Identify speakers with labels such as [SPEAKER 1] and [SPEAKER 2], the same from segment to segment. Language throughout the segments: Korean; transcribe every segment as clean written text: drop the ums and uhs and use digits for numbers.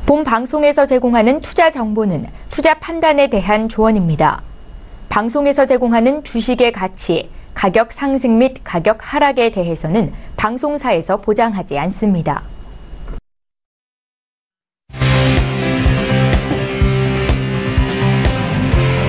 [SPEAKER 1] 본 방송에서 제공하는 투자 정보는 투자 판단에 대한 조언입니다. 방송에서 제공하는 주식의 가치, 가격 상승 및 가격 하락에 대해서는 방송사에서 보장하지 않습니다.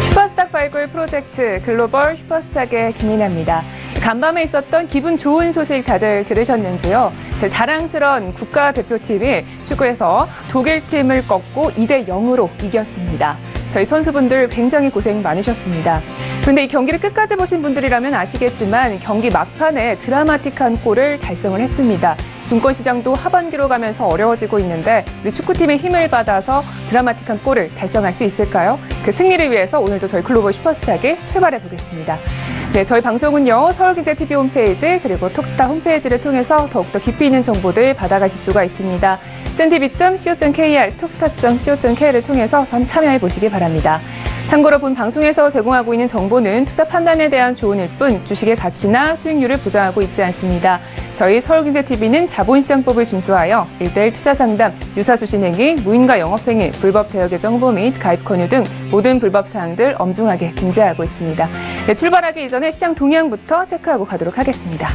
[SPEAKER 2] 슈퍼스탁 발굴 프로젝트 글로벌 슈퍼스탁의 김인아입니다. 간밤에 있었던 기분 좋은 소식 다들 들으셨는지요? 제 자랑스러운 국가대표팀이 축구에서 독일팀을 꺾고 2대0으로 이겼습니다. 저희 선수분들 굉장히 고생 많으셨습니다. 그런데 이 경기를 끝까지 보신 분들이라면 아시겠지만 경기 막판에 드라마틱한 골을 달성을 했습니다. 증권시장도 하반기로 가면서 어려워지고 있는데 우리 축구팀의 힘을 받아서 드라마틱한 골을 달성할 수 있을까요? 그 승리를 위해서 오늘도 저희 글로벌 슈퍼스탁에 출발해 보겠습니다. 네, 저희 방송은요, 서울경제TV 홈페이지 그리고 톡스타 홈페이지를 통해서 더욱더 깊이 있는 정보들 받아가실 수가 있습니다. sntv.co.kr, 톡스타.co.kr을 통해서 참여해 보시기 바랍니다. 참고로 본 방송에서 제공하고 있는 정보는 투자 판단에 대한 조언일 뿐 주식의 가치나 수익률을 보장하고 있지 않습니다. 저희 서울경제TV는 자본시장법을 준수하여 1:1 투자상담, 유사수신행위, 무인가 영업행위, 불법 대여계 정보 및 가입 권유 등 모든 불법 사항들 엄중하게 금지하고 있습니다. 네, 출발하기 이전에 시장 동향부터 체크하고 가도록 하겠습니다.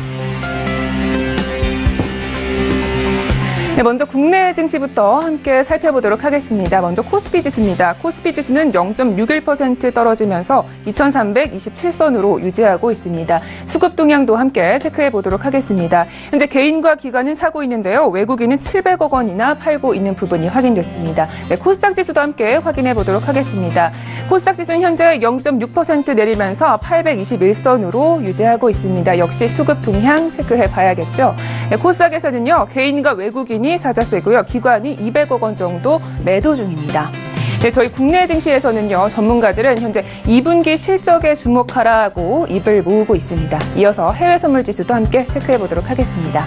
[SPEAKER 2] 네, 먼저 국내 증시부터 함께 살펴보도록 하겠습니다. 먼저 코스피 지수입니다. 코스피 지수는 0.61% 떨어지면서 2327선으로 유지하고 있습니다. 수급 동향도 함께 체크해 보도록 하겠습니다. 현재 개인과 기관은 사고 있는데요. 외국인은 700억 원이나 팔고 있는 부분이 확인됐습니다. 네, 코스닥 지수도 함께 확인해 보도록 하겠습니다. 코스닥 지수는 현재 0.6% 내리면서 821선으로 유지하고 있습니다. 역시 수급 동향 체크해 봐야겠죠. 네, 코스닥에서는요, 개인과 외국인이 사자세고요. 기관이 200억 원 정도 매도 중입니다. 네, 저희 국내 증시에서는요, 전문가들은 현재 2분기 실적에 주목하라고 입을 모으고 있습니다. 이어서 해외 선물 지수도 함께 체크해 보도록 하겠습니다.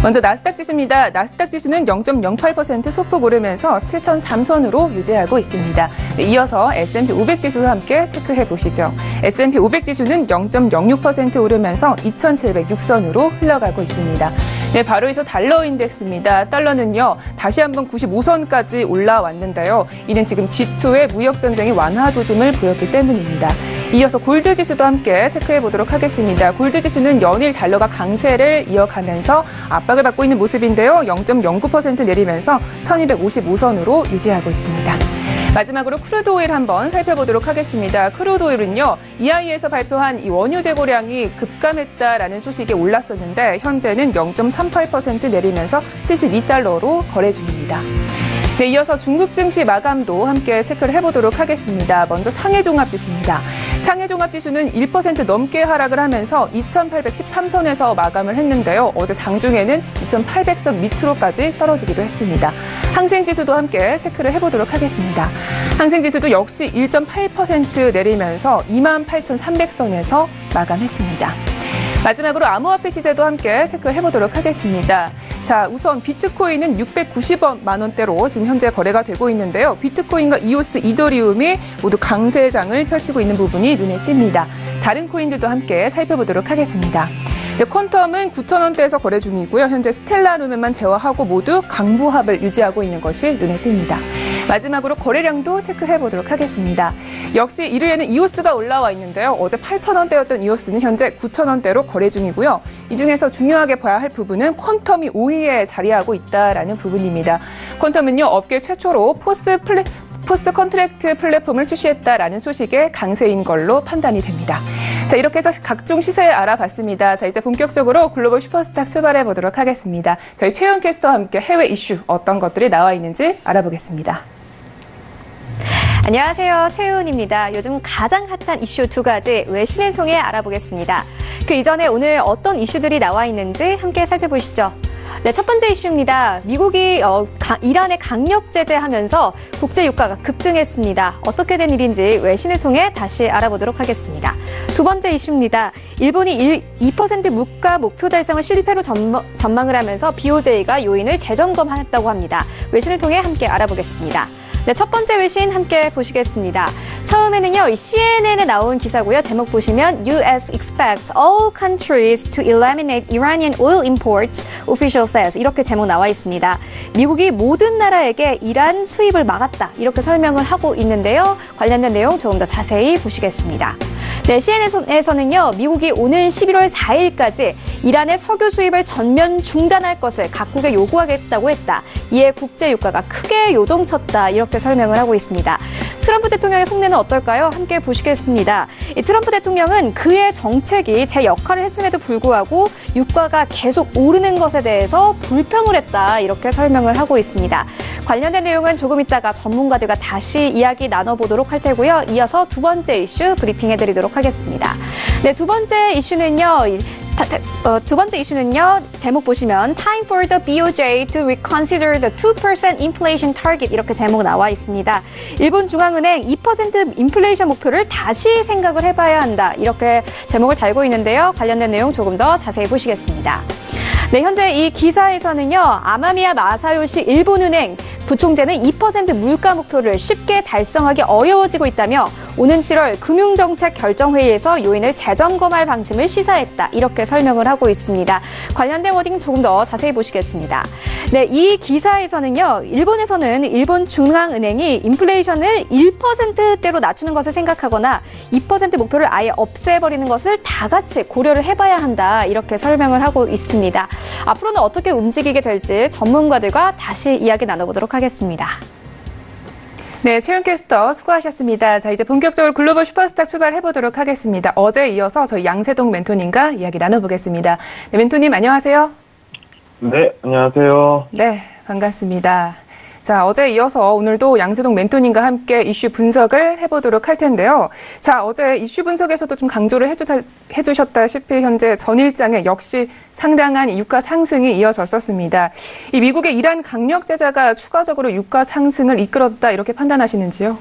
[SPEAKER 2] 먼저 나스닥 지수입니다. 나스닥 지수는 0.08% 소폭 오르면서 7003선으로 유지하고 있습니다. 네, 이어서 S&P 500 지수도 함께 체크해 보시죠. S&P 500 지수는 0.06% 오르면서 2706선으로 흘러가고 있습니다. 네, 바로 이어서 달러 인덱스입니다. 달러는요, 다시 한번 95선까지 올라왔는데요. 이는 지금 G2의 무역 전쟁이 완화 조짐을 보였기 때문입니다. 이어서 골드 지수도 함께 체크해 보도록 하겠습니다. 골드 지수는 연일 달러가 강세를 이어가면서 압박을 받고 있는 모습인데요. 0.09% 내리면서 1255선으로 유지하고 있습니다. 마지막으로 크루드 오일 한번 살펴보도록 하겠습니다. 크루드 오일은요, EI에서 발표한 이 원유 재고량이 급감했다라는 소식이 올랐었는데 현재는 0.38% 내리면서 72달러로 거래 중입니다. 네, 이어서 중국 증시 마감도 함께 체크를 해보도록 하겠습니다. 먼저 상해종합지수입니다. 상해종합지수는 1% 넘게 하락을 하면서 2813선에서 마감을 했는데요. 어제 장중에는 2800선 밑으로까지 떨어지기도 했습니다. 항생지수도 함께 체크를 해보도록 하겠습니다. 항생지수도 역시 1.8% 내리면서 28,300선에서 마감했습니다. 마지막으로 암호화폐 시세도 함께 체크해보도록 하겠습니다. 자, 우선 비트코인은 690만 원대로 지금 현재 거래가 되고 있는데요. 비트코인과 이오스, 이더리움이 모두 강세장을 펼치고 있는 부분이 눈에 띕니다. 다른 코인들도 함께 살펴보도록 하겠습니다. 네, 퀀텀은 9,000원대에서 거래 중이고요. 현재 스텔라룸에만 제외하고 모두 강보합을 유지하고 있는 것이 눈에 띕니다. 마지막으로 거래량도 체크해보도록 하겠습니다. 역시 1위에는 이오스가 올라와 있는데요. 어제 8,000원대였던 이오스는 현재 9,000원대로 거래 중이고요. 이 중에서 중요하게 봐야 할 부분은 퀀텀이 5위에 자리하고 있다라는 부분입니다. 퀀텀은요, 업계 최초로 포스 컨트랙트 플랫폼을 출시했다라는 소식에 강세인 걸로 판단이 됩니다. 자, 이렇게 해서 각종 시세 알아봤습니다. 자, 이제 본격적으로 글로벌 슈퍼스탁 출발해 보도록 하겠습니다. 저희 최영 캐스터와 함께 해외 이슈 어떤 것들이 나와 있는지 알아보겠습니다.
[SPEAKER 3] 안녕하세요. 최은입니다. 요즘 가장 핫한 이슈 2가지 외신을 통해 알아보겠습니다. 그 이전에 오늘 어떤 이슈들이 나와 있는지 함께 살펴보시죠. 네, 첫 번째 이슈입니다. 미국이 이란에 강력 제재하면서 국제 유가가 급등했습니다. 어떻게 된 일인지 외신을 통해 다시 알아보도록 하겠습니다. 두 번째 이슈입니다. 일본이 2% 물가 목표 달성을 실패로 전망을 하면서 BOJ가 요인을 재점검했다고 합니다. 외신을 통해 함께 알아보겠습니다. 네, 첫 번째 외신 함께 보시겠습니다. 처음에는요, CNN에 나온 기사고요. 제목 보시면 US expects all countries to eliminate Iranian oil imports, official says. 이렇게 제목 나와 있습니다. 미국이 모든 나라에게 이란 수입을 막았다. 이렇게 설명을 하고 있는데요. 관련된 내용 조금 더 자세히 보시겠습니다. 네, CNN에서는요, 미국이 오는 11월 4일까지 이란의 석유 수입을 전면 중단할 것을 각국에 요구하겠다고 했다. 이에 국제 유가가 크게 요동쳤다. 이렇게 설명을 하고 있습니다. 트럼프 대통령의 속내는 어떨까요? 함께 보시겠습니다. 이 트럼프 대통령은 그의 정책이 제 역할을 했음에도 불구하고 유가가 계속 오르는 것에 대해서 불평을 했다. 이렇게 설명을 하고 있습니다. 관련된 내용은 조금 있다가 전문가들과 다시 이야기 나눠보도록 할 테고요. 이어서 두 번째 이슈 브리핑해드리도록 하겠습니다. 네, 두 번째 이슈는요. 제목 보시면 Time for the BOJ to reconsider the 2% inflation target 이렇게 제목 나와 있습니다. 일본 중앙은행 2% 인플레이션 목표를 다시 생각을 해봐야 한다. 이렇게 제목을 달고 있는데요. 관련된 내용 조금 더 자세히 보시겠습니다. 네, 현재 이 기사에서는요, 아마미야 마사요시 일본은행 부총재는 2% 물가 목표를 쉽게 달성하기 어려워지고 있다며 오는 7월 금융정책 결정회의에서 요인을 재점검할 방침을 시사했다. 이렇게 설명을 하고 있습니다. 관련된 워딩 조금 더 자세히 보시겠습니다. 네, 이 기사에서는요, 일본에서는 일본 중앙은행이 인플레이션을 1%대로 낮추는 것을 생각하거나 2% 목표를 아예 없애버리는 것을 다 같이 고려를 해봐야 한다. 이렇게 설명을 하고 있습니다. 앞으로는 어떻게 움직이게 될지 전문가들과 다시 이야기 나눠보도록 하겠습니다.
[SPEAKER 2] 네, 최윤 캐스터 수고하셨습니다. 자, 이제 본격적으로 글로벌 슈퍼스타 출발해보도록 하겠습니다. 어제에 이어서 저희 양세동 멘토님과 이야기 나눠보겠습니다. 네, 멘토님 안녕하세요.
[SPEAKER 4] 네, 안녕하세요.
[SPEAKER 2] 네, 반갑습니다. 자, 어제에 이어서 오늘도 양세동 멘토님과 함께 이슈 분석을 해보도록 할 텐데요. 자, 어제 이슈 분석에서도 좀 강조를 해주셨다시피 현재 전일장에 역시 상당한 유가 상승이 이어졌었습니다. 이 미국의 이란 강력 제재가 추가적으로 유가 상승을 이끌었다 이렇게 판단하시는지요?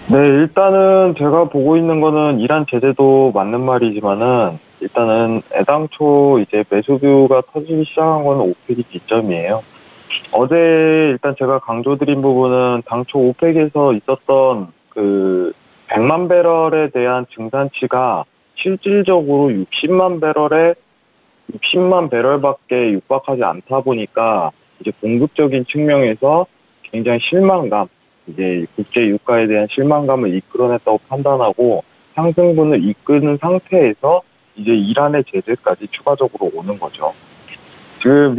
[SPEAKER 4] 네, 일단은 제가 보고 있는 거는 이란 제재도 맞는 말이지만은 일단은 애당초 이제 매수뷰가 터지기 시작한 건 오펙이 기점이에요. 어제 일단 제가 강조드린 부분은 당초 오펙에서 있었던 그 100만 배럴에 대한 증산치가 실질적으로 60만 배럴밖에 육박하지 않다 보니까 이제 공급적인 측면에서 굉장히 실망감, 이제 국제 유가에 대한 실망감을 이끌어냈다고 판단하고 상승분을 이끄는 상태에서 이제 이란의 제재까지 추가적으로 오는 거죠. 지금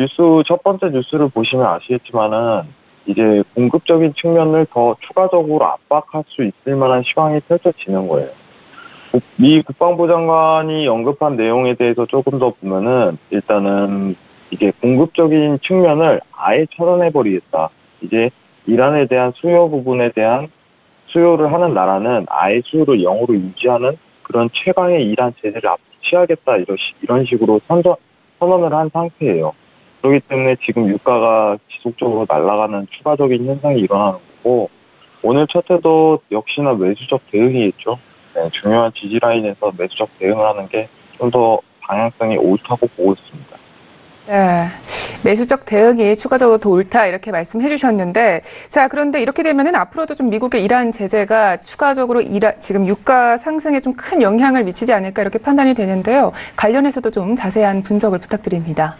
[SPEAKER 4] 첫 번째 뉴스를 보시면 아시겠지만은 이제 공급적인 측면을 더 추가적으로 압박할 수 있을 만한 시황이 펼쳐지는 거예요. 미 국방부 장관이 언급한 내용에 대해서 조금 더 보면은 일단은 이게 공급적인 측면을 아예 차단해버리겠다. 이제 이란에 대한 수요 부분에 대한 수요를 하는 나라는 아예 수요를 0으로 유지하는 그런 최강의 이란 제재를 취하겠다. 이런 식으로 선언을 한 상태예요. 그렇기 때문에 지금 유가가 지속적으로 날아가는 추가적인 현상이 일어나는 거고, 오늘 첫 회도 역시나 매수적 대응이겠죠. 네, 중요한 지지라인에서 매수적 대응을 하는 게 좀 더 방향성이 옳다고 보고 있습니다.
[SPEAKER 2] 네, 매수적 대응이 추가적으로 더 옳다 이렇게 말씀해 주셨는데, 자, 그런데 이렇게 되면은 앞으로도 좀 미국의 이란 제재가 추가적으로 지금 유가 상승에 좀 큰 영향을 미치지 않을까 이렇게 판단이 되는데요. 관련해서도 좀 자세한 분석을 부탁드립니다.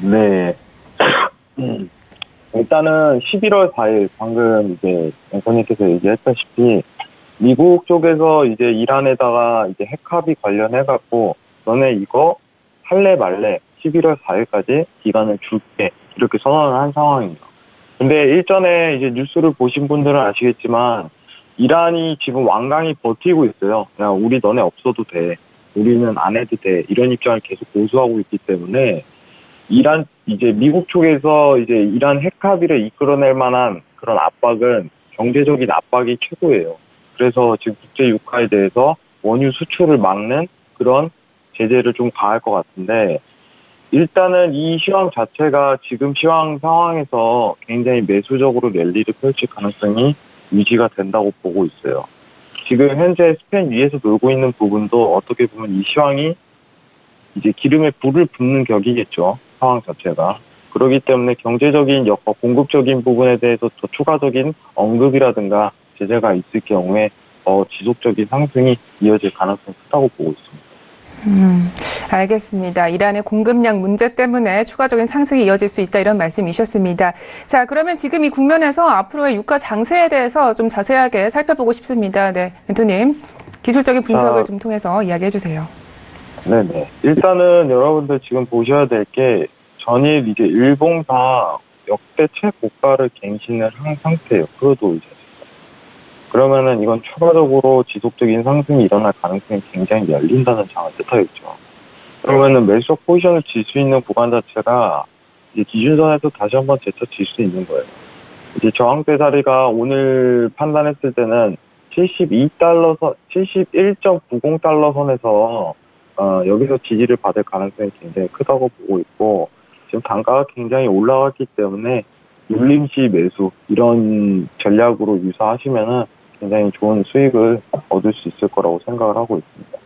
[SPEAKER 4] 네. 일단은 11월 4일 방금 이제 앵커님께서 얘기했다시피 미국 쪽에서 이제 이란에다가 이제 핵합의 관련해갖고 너네 이거 할래 말래 11월 4일까지 기간을 줄게 이렇게 선언을 한 상황입니다. 근데 일전에 이제 뉴스를 보신 분들은 아시겠지만 이란이 지금 완강히 버티고 있어요. 야, 우리 너네 없어도 돼. 우리는 안 해도 돼. 이런 입장을 계속 고수하고 있기 때문에 이제 미국 쪽에서 이제 이란 핵합의를 이끌어낼 만한 그런 압박은 경제적인 압박이 최고예요. 그래서 지금 국제 유가에 대해서 원유 수출을 막는 그런 제재를 좀 가할 것 같은데, 일단은 이 시황 자체가 지금 시황 상황에서 굉장히 매수적으로 랠리를 펼칠 가능성이 유지가 된다고 보고 있어요. 지금 현재 스팬 위에서 놀고 있는 부분도 어떻게 보면 이 시황이 이제 기름에 불을 붓는 격이겠죠. 상황 자체가. 그렇기 때문에 경제적인 공급적인 부분에 대해서 더 추가적인 언급이라든가 제재가 있을 경우에 지속적인 상승이 이어질 가능성이 크다고 보고 있습니다.
[SPEAKER 2] 알겠습니다. 이란의 공급량 문제 때문에 추가적인 상승이 이어질 수 있다 이런 말씀이셨습니다. 자, 그러면 지금 이 국면에서 앞으로의 유가 장세에 대해서 좀 자세하게 살펴보고 싶습니다. 네, 멘토님 기술적인 분석을 좀 통해서 이야기해 주세요.
[SPEAKER 4] 네네. 일단은 여러분들 지금 보셔야 될 게 전일 이제 일봉사 역대 최고가를 갱신을 한 상태예요. 크루드 오일 자체가. 그러면은 이건 추가적으로 지속적인 상승이 일어날 가능성이 굉장히 열린다는 장을 뜻하겠죠. 그러면은 매수적 포지션을 질 수 있는 구간 자체가 이제 기준선에서 다시 한번 재차질 수 있는 거예요. 이제 저항대 자리가 오늘 판단했을 때는 71.90달러 선에서 여기서 지지를 받을 가능성이 굉장히 크다고 보고 있고, 지금 단가가 굉장히 올라갔기 때문에 눌림시 매수 이런 전략으로 유사하시면은 굉장히 좋은 수익을 얻을 수 있을 거라고 생각을 하고 있습니다.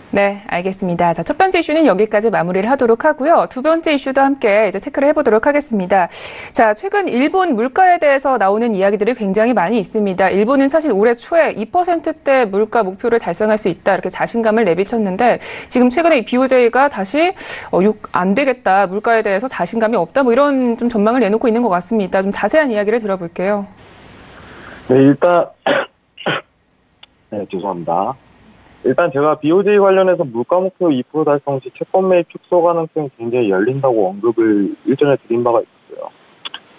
[SPEAKER 2] 네, 알겠습니다. 자, 첫 번째 이슈는 여기까지 마무리를 하도록 하고요. 두 번째 이슈도 함께 이제 체크를 해보도록 하겠습니다. 자, 최근 일본 물가에 대해서 나오는 이야기들이 굉장히 많이 있습니다. 일본은 사실 올해 초에 2%대 물가 목표를 달성할 수 있다 이렇게 자신감을 내비쳤는데, 지금 최근에 BOJ가 다시 안 되겠다, 물가에 대해서 자신감이 없다, 뭐 이런 좀 전망을 내놓고 있는 것 같습니다. 좀 자세한 이야기를 들어볼게요.
[SPEAKER 4] 네, 일단 네, 죄송합니다. 일단 제가 BOJ 관련해서 물가 목표 2% 달성 시 채권 매입 축소 가능성이 굉장히 열린다고 언급을 일전에 드린 바가 있었어요.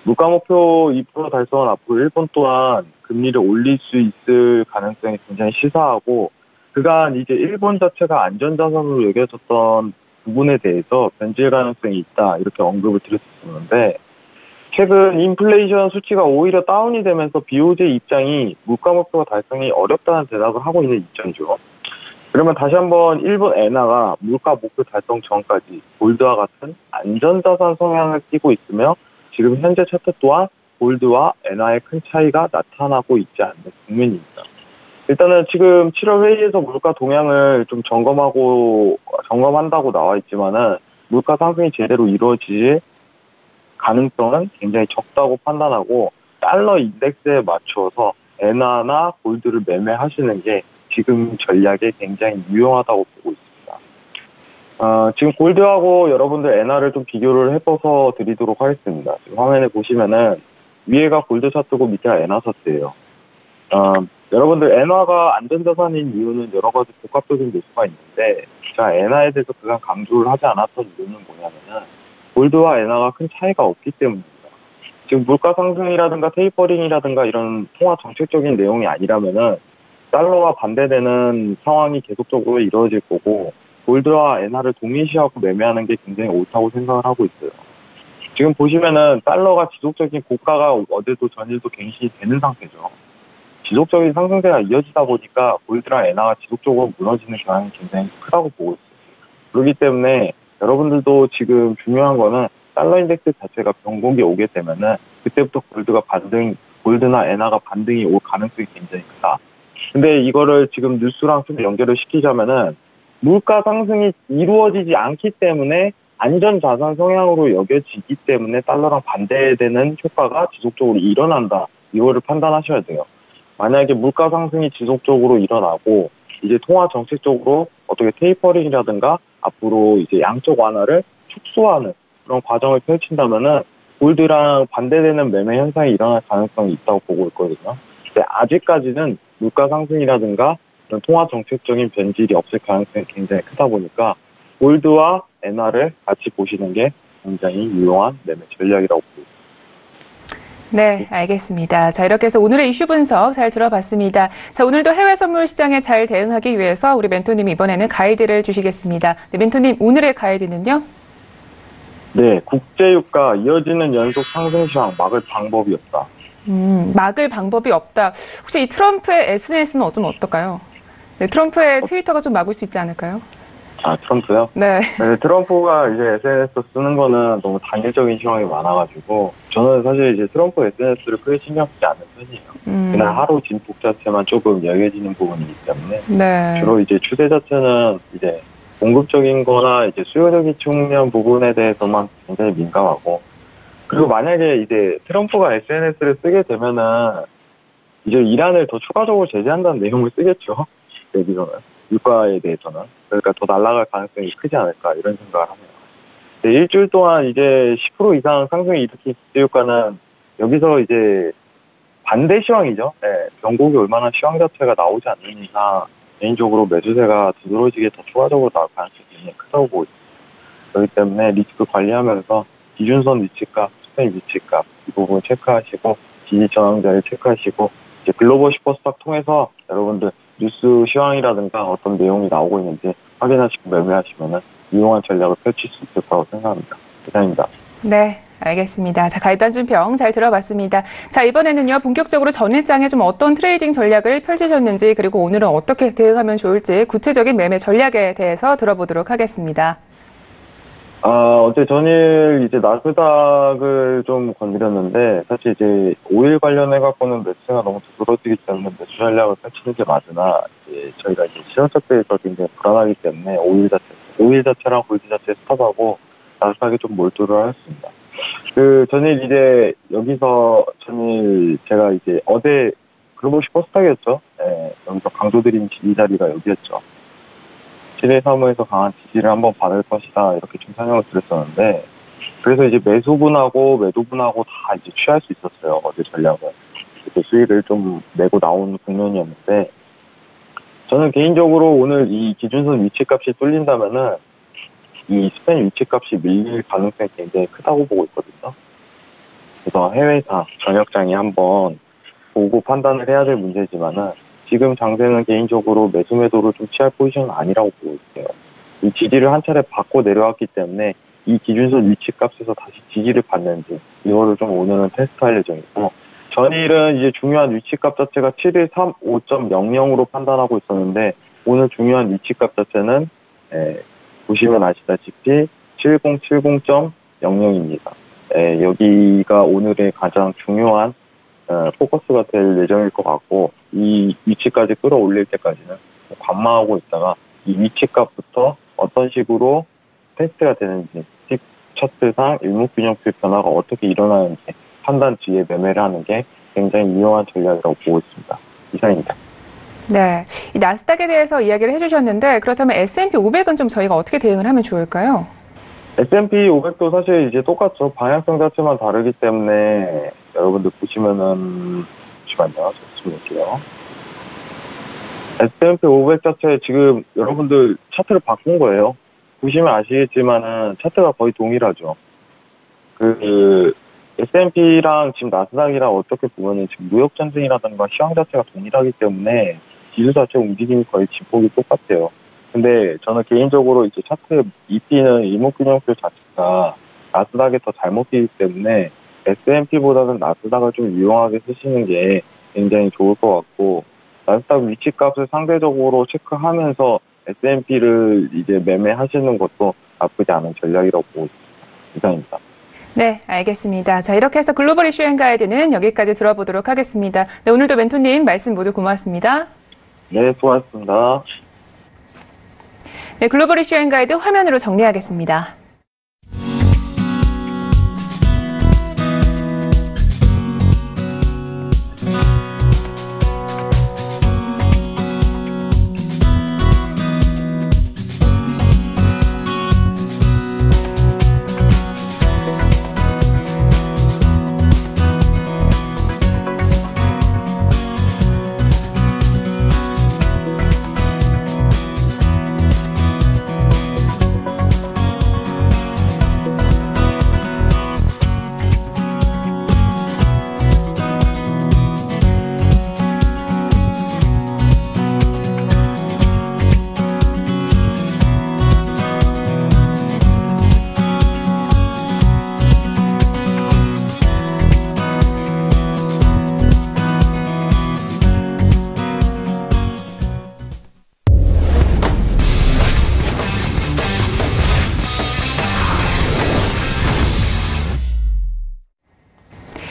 [SPEAKER 4] 물가 목표 2% 달성은 앞으로 일본 또한 금리를 올릴 수 있을 가능성이 굉장히 시사하고, 그간 이제 일본 자체가 안전자산으로 여겨졌던 부분에 대해서 변질 가능성이 있다 이렇게 언급을 드렸었는데, 최근 인플레이션 수치가 오히려 다운이 되면서 BOJ 입장이 물가 목표가 달성이 어렵다는 대답을 하고 있는 입장이죠. 그러면 다시 한번 일본 엔화가 물가 목표 달성 전까지 골드와 같은 안전자산 성향을 띠고 있으며, 지금 현재 차트 또한 골드와 엔화의 큰 차이가 나타나고 있지 않는 국면입니다. 일단은 지금 7월 회의에서 물가 동향을 좀 점검한다고 나와 있지만은 물가 상승이 제대로 이루어질 가능성은 굉장히 적다고 판단하고, 달러 인덱스에 맞춰서 엔화나 골드를 매매하시는 게 지금 전략에 굉장히 유용하다고 보고 있습니다. 지금 골드하고 여러분들 엔화를 좀 비교를 해봐서 드리도록 하겠습니다. 지금 화면에 보시면은 위에가 골드 차트고 밑에가 엔화 차트예요. 여러분들 엔화가 안전자산인 이유는 여러 가지 복합적인 요소가 있는데, 제가 엔화에 대해서 그간 강조를 하지 않았던 이유는 뭐냐면은 골드와 엔화가 큰 차이가 없기 때문입니다. 지금 물가 상승이라든가 테이퍼링이라든가 이런 통화 정책적인 내용이 아니라면은 달러와 반대되는 상황이 계속적으로 이루어질 거고, 골드와 엔화를 동일시하고 매매하는 게 굉장히 옳다고 생각을 하고 있어요. 지금 보시면은 달러가 지속적인 고가가 어제도 전일도 갱신이 되는 상태죠. 지속적인 상승세가 이어지다 보니까 골드랑 엔화가 지속적으로 무너지는 경향이 굉장히 크다고 보고 있어요. 그렇기 때문에 여러분들도 지금 중요한 거는 달러 인덱스 자체가 변곡이 오게 되면은 그때부터 골드나 엔화가 반등이 올 가능성이 굉장히 크다. 근데 이거를 지금 뉴스랑 좀 연결을 시키자면은 물가 상승이 이루어지지 않기 때문에 안전자산 성향으로 여겨지기 때문에 달러랑 반대되는 효과가 지속적으로 일어난다. 이거를 판단하셔야 돼요. 만약에 물가 상승이 지속적으로 일어나고 이제 통화 정책적으로 어떻게 테이퍼링이라든가 앞으로 이제 양적 완화를 축소하는 그런 과정을 펼친다면은 골드랑 반대되는 매매 현상이 일어날 가능성이 있다고 보고 있거든요. 근데 아직까지는 물가 상승이라든가 이런 통화 정책적인 변질이 없을 가능성이 굉장히 크다 보니까 골드와 엔화를 같이 보시는 게 굉장히 유용한 매매 전략이라고 보고 있습니다.
[SPEAKER 2] 네, 알겠습니다. 자, 이렇게 해서 오늘의 이슈 분석 잘 들어봤습니다. 자, 오늘도 해외 선물 시장에 잘 대응하기 위해서 우리 멘토님이 이번에는 가이드를 주시겠습니다. 네, 멘토님, 오늘의 가이드는요?
[SPEAKER 4] 네, 국제유가 이어지는 연속 상승 시황 막을 방법이 없다.
[SPEAKER 2] 막을 방법이 없다. 혹시 이 트럼프의 SNS는 좀 어떨까요? 네, 트럼프의 트위터가 좀 막을 수 있지 않을까요?
[SPEAKER 4] 아, 트럼프요?
[SPEAKER 2] 네.
[SPEAKER 4] 네, 트럼프가 이제 SNS 쓰는 거는 너무 단일적인 시황이 많아가지고, 저는 사실 이제 트럼프 SNS를 크게 신경 쓰지 않는 편이에요. 그냥 하루 진폭 자체만 조금 여겨지는 부분이기 때문에.
[SPEAKER 2] 네.
[SPEAKER 4] 주로 이제 추세 자체는 이제 공급적인 거나 이제 수요적인 측면 부분에 대해서만 굉장히 민감하고, 그리고 만약에 이제 트럼프가 SNS를 쓰게 되면은, 이제 이란을 더 추가적으로 제재한다는 내용을 쓰겠죠. 여기서는 유가에 대해서는 그러니까 더 날아갈 가능성이 크지 않을까 이런 생각을 합니다. 네, 일주일 동안 이제 10% 이상 상승이 일으킨 국제유가는 여기서 이제 반대 시황이죠. 네, 변곡이 얼마나 시황 자체가 나오지 않는 이상 개인적으로 매수세가 두드러지게 더 추가적으로 나올 가능성이 굉장히 크다고 보고 있습니다. 그렇기 때문에 리스크 관리하면서 기준선 위치값, 스페인 위치값 이 부분 체크하시고 지지 저항자를 체크하시고 이제 글로벌 슈퍼스탁 통해서 여러분들 뉴스 시황이라든가 어떤 내용이 나오고 있는지 확인하시고 매매하시면은 유용한 전략을 펼칠 수 있을 거라고 생각합니다. 이상입니다.
[SPEAKER 2] 네, 알겠습니다. 자, 가이단준평 잘 들어봤습니다. 자, 이번에는요, 본격적으로 전일장에 좀 어떤 트레이딩 전략을 펼치셨는지, 그리고 오늘은 어떻게 대응하면 좋을지 구체적인 매매 전략에 대해서 들어보도록 하겠습니다.
[SPEAKER 4] 어제 전일 이제 나스닥을 좀 건드렸는데, 사실 이제 오일 관련해갖고는 매수가 너무 두드러지기 때문에 매수 전략을 펼치는 게 맞으나, 이제 저희가 이제 실현적 대에서 굉장히 불안하기 때문에 오일 자체랑 골드 자체 스톱하고 나스닥에 좀 몰두를 했습니다. 전일 이제 여기서 전일 제가 이제 어제 글로벌 슈퍼스탁이었죠. 네, 여기서 강조드린 지지 자리가 여기였죠. 7회 3호에서 강한 지지를 한번 받을 것이다 이렇게 좀 설명을 드렸었는데 그래서 이제 매수분하고 매도분하고 다 이제 취할 수 있었어요. 어제 전략은 이렇게 수익을 좀 내고 나온 국면이었는데 저는 개인적으로 오늘 이 기준선 위치값이 뚫린다면은 이 스페인 위치값이 밀릴 가능성이 굉장히 크다고 보고 있거든요. 그래서 해외사 전역장이 한번 보고 판단을 해야 될 문제지만은 지금 장세는 개인적으로 매수 매도를 좀 취할 포지션은 아니라고 보고 있어요. 이 지지를 한 차례 받고 내려왔기 때문에 이 기준선 위치값에서 다시 지지를 받는지 이거를 좀 오늘은 테스트할 예정이고 전일은 이제 중요한 위치값 자체가 7135.00으로 판단하고 있었는데 오늘 중요한 위치값 자체는 보시면 아시다시피 7070.00입니다. 여기가 오늘의 가장 중요한 포커스가 될 예정일 것 같고 이 위치까지 끌어올릴 때까지는 관망하고 있다가 이 위치값부터 어떤 식으로 테스트가 되는지 틱 차트상 일목균형표 변화가 어떻게 일어나는지 판단 뒤에 매매를 하는 게 굉장히 유용한 전략이라고 보고 있습니다. 이상입니다.
[SPEAKER 2] 네, 이 나스닥에 대해서 이야기를 해주셨는데 그렇다면 S&P 500은 좀 저희가 어떻게 대응을 하면 좋을까요?
[SPEAKER 4] S&P 500도 사실 이제 똑같죠. 방향성 자체만 다르기 때문에 여러분들 보시면은 잠시만요. 좀 볼게요. S&P 500 자체 지금 여러분들 차트를 바꾼 거예요. 보시면 아시겠지만은 차트가 거의 동일하죠. S&P랑 지금 나스닥이랑 어떻게 보면은 지금 무역 전쟁이라든가 시황 자체가 동일하기 때문에 지수 자체 움직임이 거의 진폭이 똑같아요. 근데 저는 개인적으로 이제 차트에 입히는 일목균형표 자체가 나스닥에 더 잘 먹히기 때문에 S&P보다는 나스닥을 좀 유용하게 쓰시는 게 굉장히 좋을 것 같고 나스닥 위치값을 상대적으로 체크하면서 S&P를 이제 매매하시는 것도 나쁘지 않은 전략이라고 보고 있습니다. 이상입니다.
[SPEAKER 2] 네, 알겠습니다. 자, 이렇게 해서 글로벌 이슈 앤 가이드는 여기까지 들어보도록 하겠습니다. 네, 오늘도 멘토님 말씀 모두 고맙습니다.
[SPEAKER 4] 네, 수고하셨습니다.
[SPEAKER 2] 네, 글로벌 이슈 앤 가이드 화면으로 정리하겠습니다.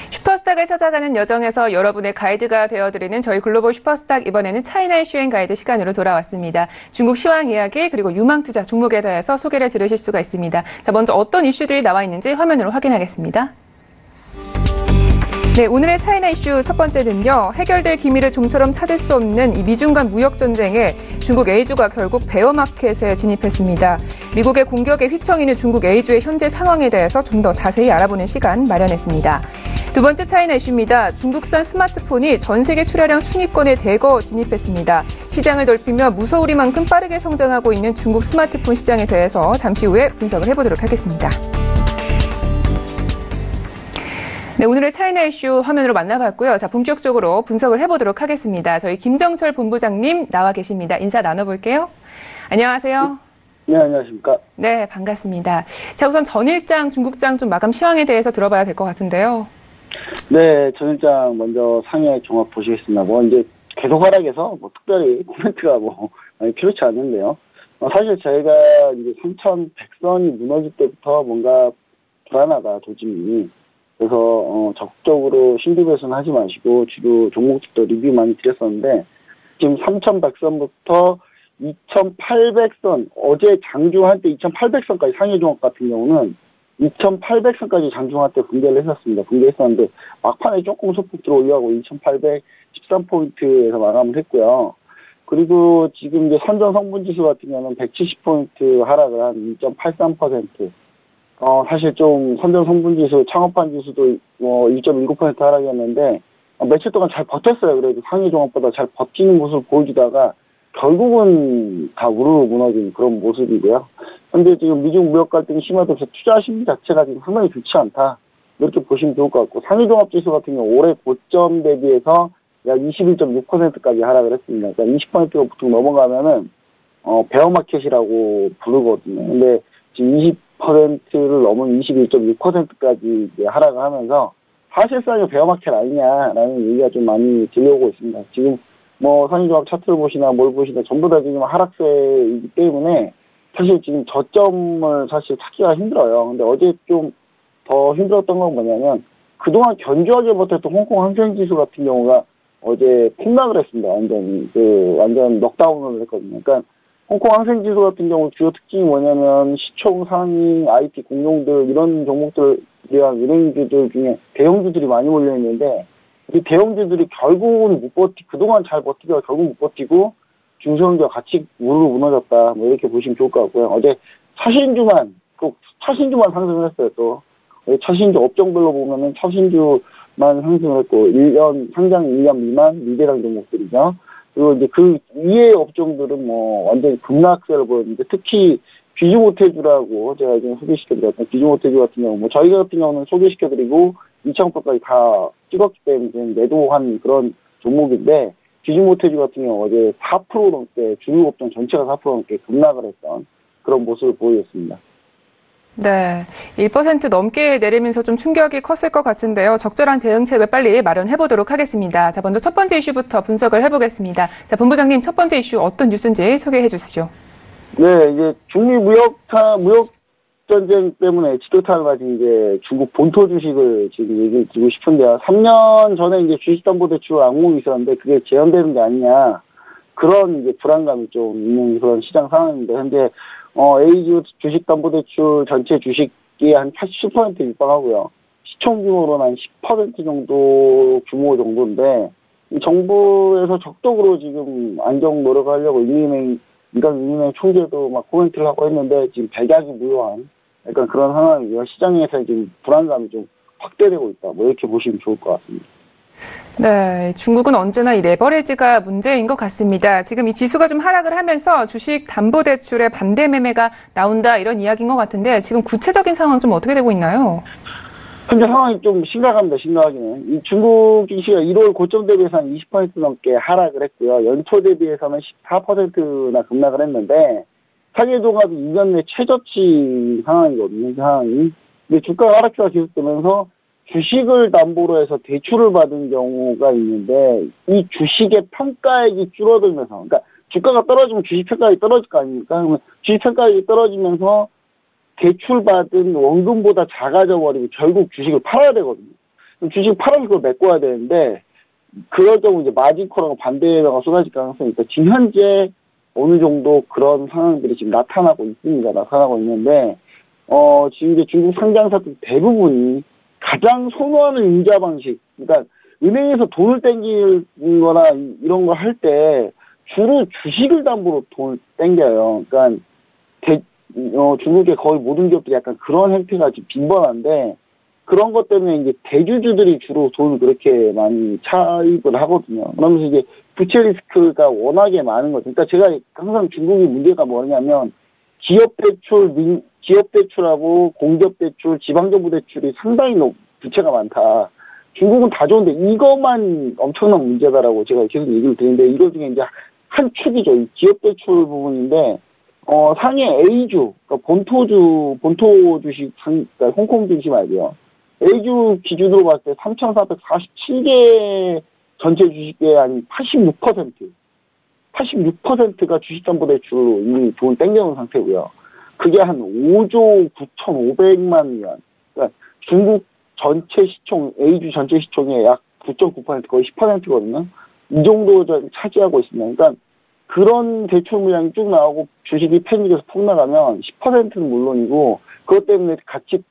[SPEAKER 2] 슈퍼스탁을 찾아가는 여정에서 여러분의 가이드가 되어드리는 저희 글로벌 슈퍼스탁, 이번에는 차이나 이슈 앤 가이드 시간으로 돌아왔습니다. 중국 시황 이야기 그리고 유망투자 종목에 대해서 소개를 들으실 수가 있습니다. 자, 먼저 어떤 이슈들이 나와 있는지 화면으로 확인하겠습니다. 네, 오늘의 차이나 이슈 첫 번째는요. 해결될 기미를 좀처럼 찾을 수 없는 이 미중 간 무역 전쟁에 중국 A주가 결국 베어마켓에 진입했습니다. 미국의 공격에 휘청이는 중국 A주의 현재 상황에 대해서 좀 더 자세히 알아보는 시간 마련했습니다. 두 번째 차이나 이슈입니다. 중국산 스마트폰이 전 세계 출하량 순위권에 대거 진입했습니다. 시장을 넓히며 무서우리만큼 빠르게 성장하고 있는 중국 스마트폰 시장에 대해서 잠시 후에 분석을 해보도록 하겠습니다. 네, 오늘의 차이나 이슈 화면으로 만나봤고요. 자, 본격적으로 분석을 해보도록 하겠습니다. 저희 김정철 본부장님 나와 계십니다. 인사 나눠볼게요. 안녕하세요.
[SPEAKER 5] 네, 안녕하십니까.
[SPEAKER 2] 네, 반갑습니다. 자, 우선 전일장, 중국장 좀 마감 시황에 대해서 들어봐야 될 것 같은데요.
[SPEAKER 5] 네, 전일장 먼저 상해 종합 보시겠습니다. 이제 계속 하락해서 특별히 코멘트가 많이 필요치 않는데요. 사실 저희가 이제 3,100선이 무너질 때부터 뭔가 불안하다, 조짐이. 그래서 적극적으로 신규 배선하지 마시고 주로 종목들도 리뷰 많이 드렸었는데 지금 3,100선부터 2,800선, 어제 장중할 때 2,800선까지 상해 종합 같은 경우는 2,800선까지 장중할 때 붕괴했었는데 막판에 조금 소폭 들어올려고 2,813포인트에서 마감을 했고요. 그리고 지금 이제 선전 성분지수 같은 경우는 170포인트 하락을 한 2.83%. 사실 좀 선전 성분지수, 창업한 지수도 1.19% 하락이었는데 며칠 동안 잘 버텼어요. 그래도 상해 종합보다 잘 버티는 모습을 보여주다가 결국은 다 우르르 무너진 그런 모습이고요. 현재 지금 미중 무역 갈등이 심화돼서 투자 심리 자체가 지금 상당히 좋지 않다. 이렇게 보시면 좋을 것 같고, 상해 종합 지수 같은 경우 올해 고점 대비해서 약 21.6%까지 하락을 했습니다. 그러니까 20%가 보통 넘어가면은 베어마켓이라고 부르거든요. 근데 지금 20%를 넘은 21.6%까지 하락을 하면서 사실상의 베어마켓 아니냐라는 얘기가 좀 많이 들려오고 있습니다. 지금 상해종합 차트를 보시나 뭘 보시나 전부 다 지금 하락세이기 때문에 사실 지금 저점을 사실 찾기가 힘들어요. 근데 어제 좀 더 힘들었던 건 뭐냐면 그동안 견조하게 버텼던 홍콩 항생지수 같은 경우가 어제 폭락을 했습니다. 완전 넉다운을 했거든요. 그러니까 홍콩 항생지수 같은 경우 주요 특징이 뭐냐면 시총 상위, IT 공룡들 이런 종목들 대한 은행주들 중에 대형주들이 많이 몰려있는데 이 대형주들이 결국은 그동안 잘 버티다가 결국 못 버티고 중소형주와 같이 우르르 무너졌다. 이렇게 보시면 좋을 것 같고요. 어제 차신주만 상승을 했어요. 또 차신주 업종별로 보면은 차신주만 상승을 했고 1년 상장 1년 미만 미대량 종목들이죠. 그리고 이제 그 위의 업종들은 완전히 급락세를 보였는데 특히 귀중호태주라고 제가 지금 소개시켜드렸던 귀중호태주 같은 경우 저희 같은 경우는 소개시켜드리고 2,000%까지 다 찍었기 때문에 매도한 그런 종목인데 귀중호태주 같은 경우 어제 4% 넘게 주류 업종 전체가 4% 넘게 급락을 했던 그런 모습을 보였습니다.
[SPEAKER 2] 네, 1% 넘게 내리면서 좀 충격이 컸을 것 같은데요. 적절한 대응책을 빨리 마련해보도록 하겠습니다. 자, 먼저 첫 번째 이슈부터 분석을 해보겠습니다. 자, 본부장님 첫 번째 이슈 어떤 뉴스인지 소개해 주시죠.
[SPEAKER 5] 네, 이제 중미 무역 전쟁 때문에 지도타를 가진 이제 중국 본토 주식을 지금 얘기 드리고 싶은데요. 3년 전에 이제 주식담보대출 악몽이 있었는데 그게 재현되는 게 아니냐. 그런 이제 불안감이 좀 있는 그런 시장 상황인데 현재 A주 주식담보대출 전체 주식이 한 87% 육박하고요. 시총 규모로는 한 10% 정도 규모 정도인데 이 정부에서 적극적으로 지금 안정 노력하려고 민간 은행의 총재도 막 코멘트를 하고 했는데 지금 백약이 무효한 약간 그런 상황이고요. 시장에서 지금 불안감이 좀 확대되고 있다. 이렇게 보시면 좋을 것 같습니다.
[SPEAKER 2] 네, 중국은 언제나 이 레버리지가 문제인 것 같습니다. 지금 이 지수가 좀 하락을 하면서 주식 담보대출의 반대 매매가 나온다 이런 이야기인 것 같은데 지금 구체적인 상황 좀 어떻게 되고 있나요?
[SPEAKER 5] 현재 상황이 좀 심각합니다. 심각하기는. 이 중국 증시가 1월 고점 대비해서 한 20% 넘게 하락을 했고요. 연초 대비해서는 14%나 급락을 했는데 상해종합이 2년 내 최저치 상황이거든요. 상황이. 근데 주가 하락세가 계속되면서 주식을 담보로 해서 대출을 받은 경우가 있는데 이 주식의 평가액이 줄어들면서 그러니까 주가가 떨어지면 주식 평가액이 떨어질 거 아닙니까? 그러면 주식 평가액이 떨어지면서 대출받은 원금보다 작아져 버리고 결국 주식을 팔아야 되거든요. 주식 팔아서 그걸 메꿔야 되는데 그럴 경우 이제 마진콜하고 반대가 쏟아질 가능성이 있다. 지금 현재 어느 정도 그런 상황들이 지금 나타나고 있습니다. 나타나고 있는데 지금 이제 중국 상장사들 대부분이 가장 선호하는 융자 방식, 그러니까 은행에서 돈을 땡기는 거나 이런 거 할 때 주로 주식을 담보로 돈을 땡겨요. 그러니까 중국의 거의 모든 기업들이 약간 그런 행태가 지금 빈번한데 그런 것 때문에 이제 대주주들이 주로 돈을 그렇게 많이 차입을 하거든요. 그러면서 이제 부채 리스크가 워낙에 많은 거죠. 그러니까 제가 항상 중국의 문제가 뭐냐면 기업 대출하고 공기업 대출, 지방정부 대출이 상당히 부채가 많다. 중국은 다 좋은데 이것만 엄청난 문제다라고 제가 계속 얘기를 드리는데 이거 중에 이제 한 축이죠. 이 기업 대출 부분인데 상해 A주, 그러니까 본토 주식, 그러니까 홍콩 주식 말이에요. A주 기준으로 봤을 때 3,447개 전체 주식의 한 86%가 주식담보대출로 이미 돈을 땡겨놓은 상태고요. 그게 한 5조 9,500만 위안. 그러니까 중국 전체 시총, A주 전체 시총의 약 9.9% 거의 10%거든요. 이 정도 차지하고 있습니다. 그러니까 그런 대출 물량이 쭉 나오고 주식이 패닉해서 폭락하면 10%는 물론이고 그것 때문에 같이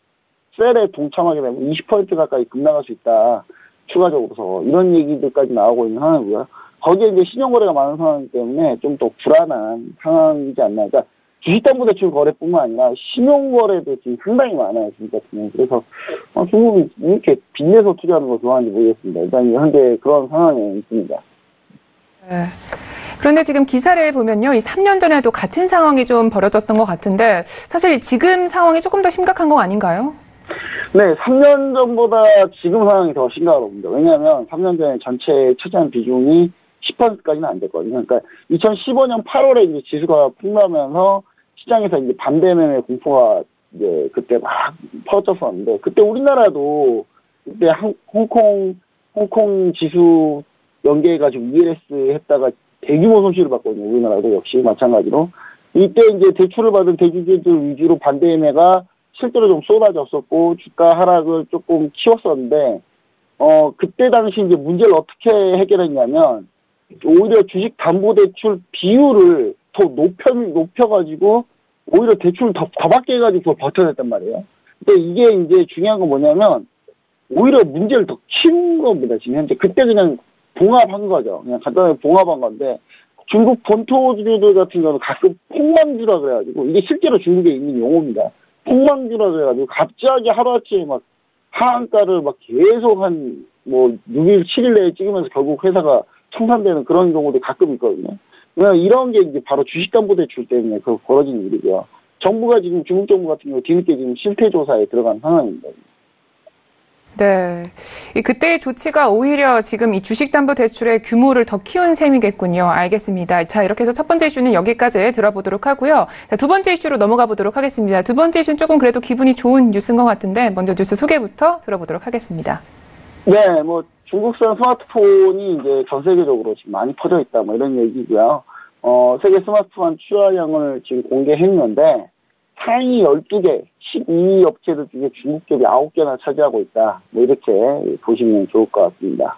[SPEAKER 5] 셀에 동참하게 되면 20% 가까이 급락할 수 있다. 추가적으로서 이런 얘기들까지 나오고 있는 상황이고요. 거기에 이제 신용거래가 많은 상황이기 때문에 좀 더 불안한 상황이지 않나. 그러니까 주식담보대출 거래뿐만 아니라 신용거래도 지금 상당히 많아요. 지금 같은 경우. 그래서 중국이 이렇게 빚내서 투자하는 거 좋아하는지 모르겠습니다. 일단 현재 그런 상황에 있습니다.
[SPEAKER 2] 네. 그런데 지금 기사를 보면요. 이 3년 전에도 같은 상황이 좀 벌어졌던 것 같은데 사실 지금 상황이 조금 더 심각한 거 아닌가요?
[SPEAKER 5] 네, 3년 전보다 지금 상황이 더 심각합니다. 왜냐하면 3년 전에 전체 차지한 비중이 10%까지는 안 됐거든요. 그러니까 2015년 8월에 이제 지수가 폭락하면서 시장에서 이제 반대 매매 공포가 이제 그때 막 퍼졌었는데 그때 우리나라도 그때 홍콩 지수 연계해가지고 ELS 했다가 대규모 손실을 봤거든요. 우리나라도 역시 마찬가지로. 이때 이제 대출을 받은 대주주들 위주로 반대 매매가 실제로 좀 쏟아졌었고 주가 하락을 조금 키웠었는데 그때 당시 이제 문제를 어떻게 해결했냐면 오히려 주식담보대출 비율을 더 높여가지고 오히려 대출을 더 받게 해가지고 그걸 버텨냈단 말이에요. 근데 이게 이제 중요한 건 뭐냐면 오히려 문제를 더 키운 겁니다. 지금 현재 그때 그냥 봉합한 거죠. 그냥 간단하게 봉합한 건데 중국 본토주들 같은 경우는 가끔 폭망주라 그래가지고 이게 실제로 중국에 있는 용어입니다. 폭망주라 그래가지고 갑자기 하루아침에 막 하한가를 막 계속 한 6일, 7일 내에 찍으면서 결국 회사가 청산되는 그런 경우도 가끔 있거든요. 이런 게 이제 바로 주식담보대출 때문에 벌어진 일이고요. 정부가 지금 중국 정부 같은 경우 뒤늦게 지금 실태조사에 들어간 상황입니다.
[SPEAKER 2] 네. 그때의 조치가 오히려 지금 이 주식담보대출의 규모를 더 키운 셈이겠군요. 알겠습니다. 자, 이렇게 해서 첫 번째 이슈는 여기까지 들어보도록 하고요. 자, 두 번째 이슈로 넘어가 보도록 하겠습니다. 두 번째 이슈는 조금 그래도 기분이 좋은 뉴스인 것 같은데 먼저 뉴스 소개부터 들어보도록 하겠습니다.
[SPEAKER 5] 네, 중국산 스마트폰이 이제 전 세계적으로 지금 많이 퍼져 있다, 이런 얘기고요. 세계 스마트폰 출하량을 지금 공개했는데, 상위 12개, 12위 업체들 중에 중국 기업이 9개나 차지하고 있다. 이렇게 보시면 좋을 것 같습니다.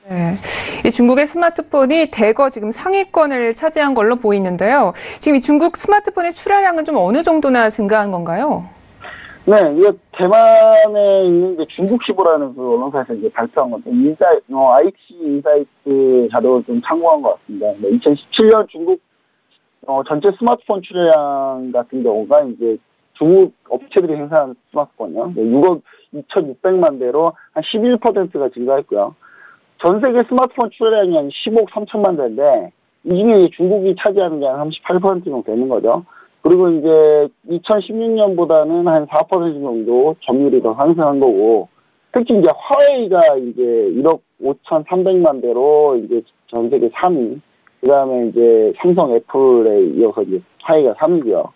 [SPEAKER 2] 네. 이 중국의 스마트폰이 대거 지금 상위권을 차지한 걸로 보이는데요. 지금 이 중국 스마트폰의 출하량은 좀 어느 정도나 증가한 건가요?
[SPEAKER 5] 네, 이거 대만에 있는 중국시보라는 그 언론사에서 이제 발표한 건데, IC 인사이트 자료를 좀 참고한 것 같습니다. 2017년 중국 전체 스마트폰 출하량 같은 경우가 이제 중국 업체들이 생산한 스마트폰이요. 6억 2,600만 대로 한 11%가 증가했고요. 전 세계 스마트폰 출하량이 한 10억 3천만 대인데, 이 중에 중국이 차지하는 게 한 38% 정도 되는 거죠. 그리고 이제 2016년보다는 한 4% 정도 점유율이 더 상승한 거고, 특히 이제 화웨이가 이제 1억 5,300만 대로 이제 전 세계 3위, 그 다음에 이제 삼성, 애플에 이어서 이제 화웨이가 3위고요.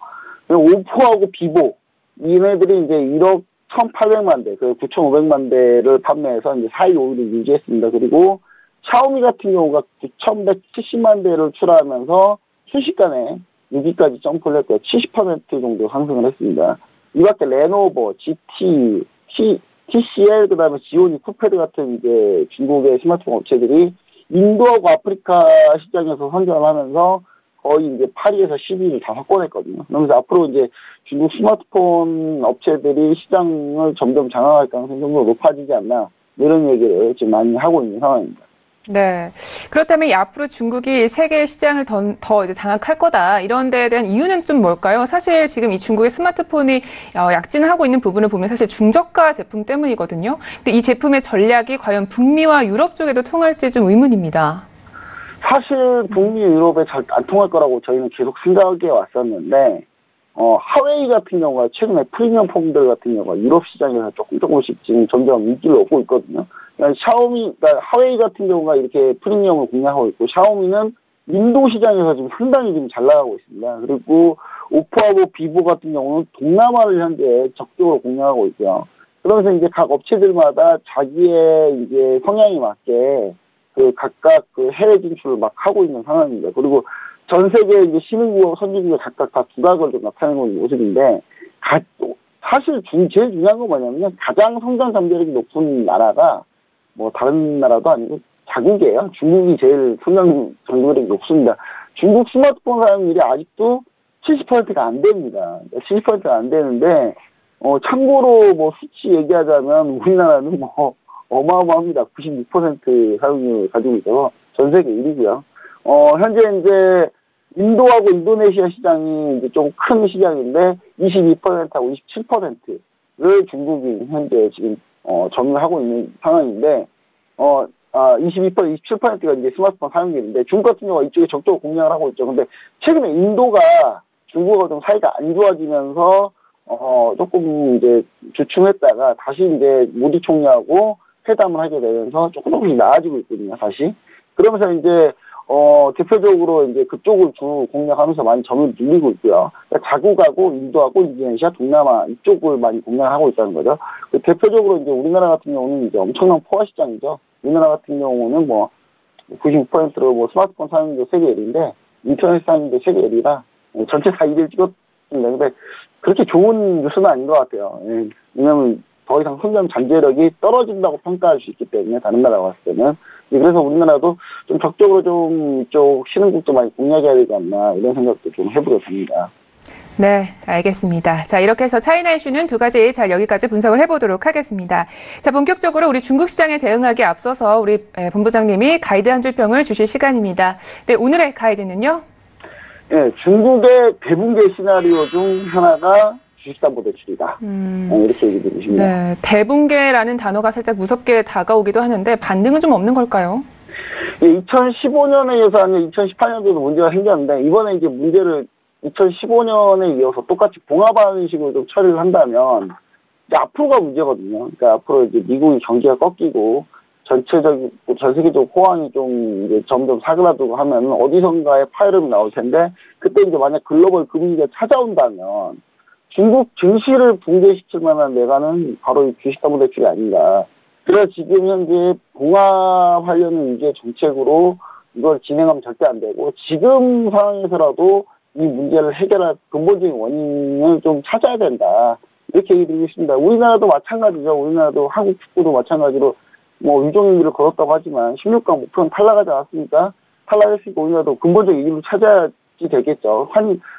[SPEAKER 5] 오포하고 비보, 얘네들이 이제 1억 1,800만 대, 9,500만 대를 판매해서 이제 4위, 5위를 유지했습니다. 그리고 샤오미 같은 경우가 9,170만 대를 출하하면서 순식간에 6위까지 점프를 했고요. 70% 정도 상승을 했습니다. 이 밖에 레노버, GT, TCL, 그 다음에 지오니, 쿠페드 같은 이제 중국의 스마트폰 업체들이 인도하고 아프리카 시장에서 선전을 하면서 거의 이제 8위에서 10위를 다 확보했거든요. 그러면서 앞으로 이제 중국 스마트폰 업체들이 시장을 점점 장악할 가능성이 좀 더 높아지지 않나, 이런 얘기를 지금 많이 하고 있는 상황입니다.
[SPEAKER 2] 네. 그렇다면 앞으로 중국이 세계 시장을 더 이제 장악할 거다. 이런 데에 대한 이유는 좀 뭘까요? 사실 지금 이 중국의 스마트폰이 약진하고 있는 부분을 보면 사실 중저가 제품 때문이거든요. 근데 이 제품의 전략이 과연 북미와 유럽 쪽에도 통할지 좀 의문입니다.
[SPEAKER 5] 사실 북미, 유럽에 잘 안 통할 거라고 저희는 계속 생각해 왔었는데 하웨이 같은 경우가 최근에 프리미엄 폰들 같은 경우가 유럽 시장에서 조금씩 지금 점점 인기를 얻고 있거든요. 그러니까 하웨이 같은 경우가 이렇게 프리미엄을 공략하고 있고, 샤오미는 인도 시장에서 지금 상당히 지금 잘 나가고 있습니다. 그리고 오포하고 비보 같은 경우는 동남아를 현재 적극적으로 공략하고 있고요. 그러면서 이제 각 업체들마다 자기의 이제 성향에 맞게 각각 해외 진출을 막 하고 있는 상황입니다. 그리고 전 세계 이제 신흥국과 선진국이 각각 다 두각을 좀 나타내고 있는 모습인데, 사실 제일 중요한 건 뭐냐면 가장 성장 잠재력이 높은 나라가 뭐 다른 나라도 아니고 자국이에요. 중국이 제일 성장 잠재력이 높습니다. 중국 스마트폰 사용률이 아직도 70%가 안 됩니다. 70%가 안 되는데, 참고로 뭐 수치 얘기하자면 우리나라는 뭐 어마어마합니다. 96% 사용률을 가지고 있어서 전 세계 1위고요. 현재 이제 인도하고 인도네시아 시장이 이제 좀 큰 시장인데 22%하고 27%를 중국이 현재 지금 점유하고 있는 상황인데 27%가 이제 스마트폰 사용률인데, 중국 같은 경우가 이쪽에 적극적으로 공략을 하고 있죠. 근데 최근에 인도가 중국하고 좀 사이가 안 좋아지면서 조금 이제 주춤했다가 다시 이제 모디 총리하고 회담을 하게 되면서 조금씩 나아지고 있거든요, 다시. 그러면서 이제 대표적으로 이제 그쪽을 주 공략하면서 많이 점을 늘리고 있고요. 그러니까 자국하고 인도하고 인도네시아, 동남아 이쪽을 많이 공략하고 있다는 거죠. 대표적으로 이제 우리나라 같은 경우는 이제 엄청난 포화 시장이죠. 우리나라 같은 경우는 뭐 96%로 뭐 스마트폰 사용률도 세계 1위인데 인터넷 사용률도 세계 1위라 전체 다 1위를 찍었습니다. 근데 그렇게 좋은 뉴스는 아닌 것 같아요. 예. 왜냐면 더 이상 성장 잠재력이 떨어진다고 평가할 수 있기 때문에, 다른 나라가 봤을 때는. 그래서 우리나라도 좀 적극적으로 좀 이쪽 신흥국도 많이 공략해야 되지 않나, 이런 생각도 좀 해보게 됩니다.
[SPEAKER 2] 네, 알겠습니다. 자, 이렇게 해서 차이나 이슈는 두 가지 잘 여기까지 분석을 해보도록 하겠습니다. 자, 본격적으로 우리 중국 시장에 대응하기 앞서서 우리 본부장님이 가이드 한 줄 평을 주실 시간입니다. 네, 오늘의 가이드는요?
[SPEAKER 5] 네, 중국의 대붕괴 시나리오 중 하나가 주식담보대출이다. 이렇게 얘기 드리십니다.
[SPEAKER 2] 네, 대붕괴라는 단어가 살짝 무섭게 다가오기도 하는데 반등은 좀 없는 걸까요?
[SPEAKER 5] 예, 2015년에 이어서 아니면 2018년도도 문제가 생겼는데, 이번에 이제 문제를 2015년에 이어서 똑같이 봉합하는 식으로 좀 처리를 한다면 이제 앞으로가 문제거든요. 그러니까 앞으로 이제 미국이 경기가 꺾이고 전 세계적 호황이 좀 이제 점점 사그라들고 하면 어디선가에 파열음이 나올 텐데, 그때 이제 만약 글로벌 금융위기가 찾아온다면 중국 증시를 붕괴시킬 만한 매가는 바로 이 주식담보대출이 아닌가. 그래서 지금 현재 봉합하려는 이게 정책으로 이걸 진행하면 절대 안 되고, 지금 상황에서라도 이 문제를 해결할 근본적인 원인을 좀 찾아야 된다. 이렇게 얘기드리고 있습니다. 우리나라도 마찬가지죠. 우리나라도 한국 축구도 마찬가지로 뭐 유종의미를 걸었다고 하지만 16강 목표는 탈락하지 않았습니까? 탈락했으니까 우리나라도 근본적인 이유를 찾아야지 되겠죠.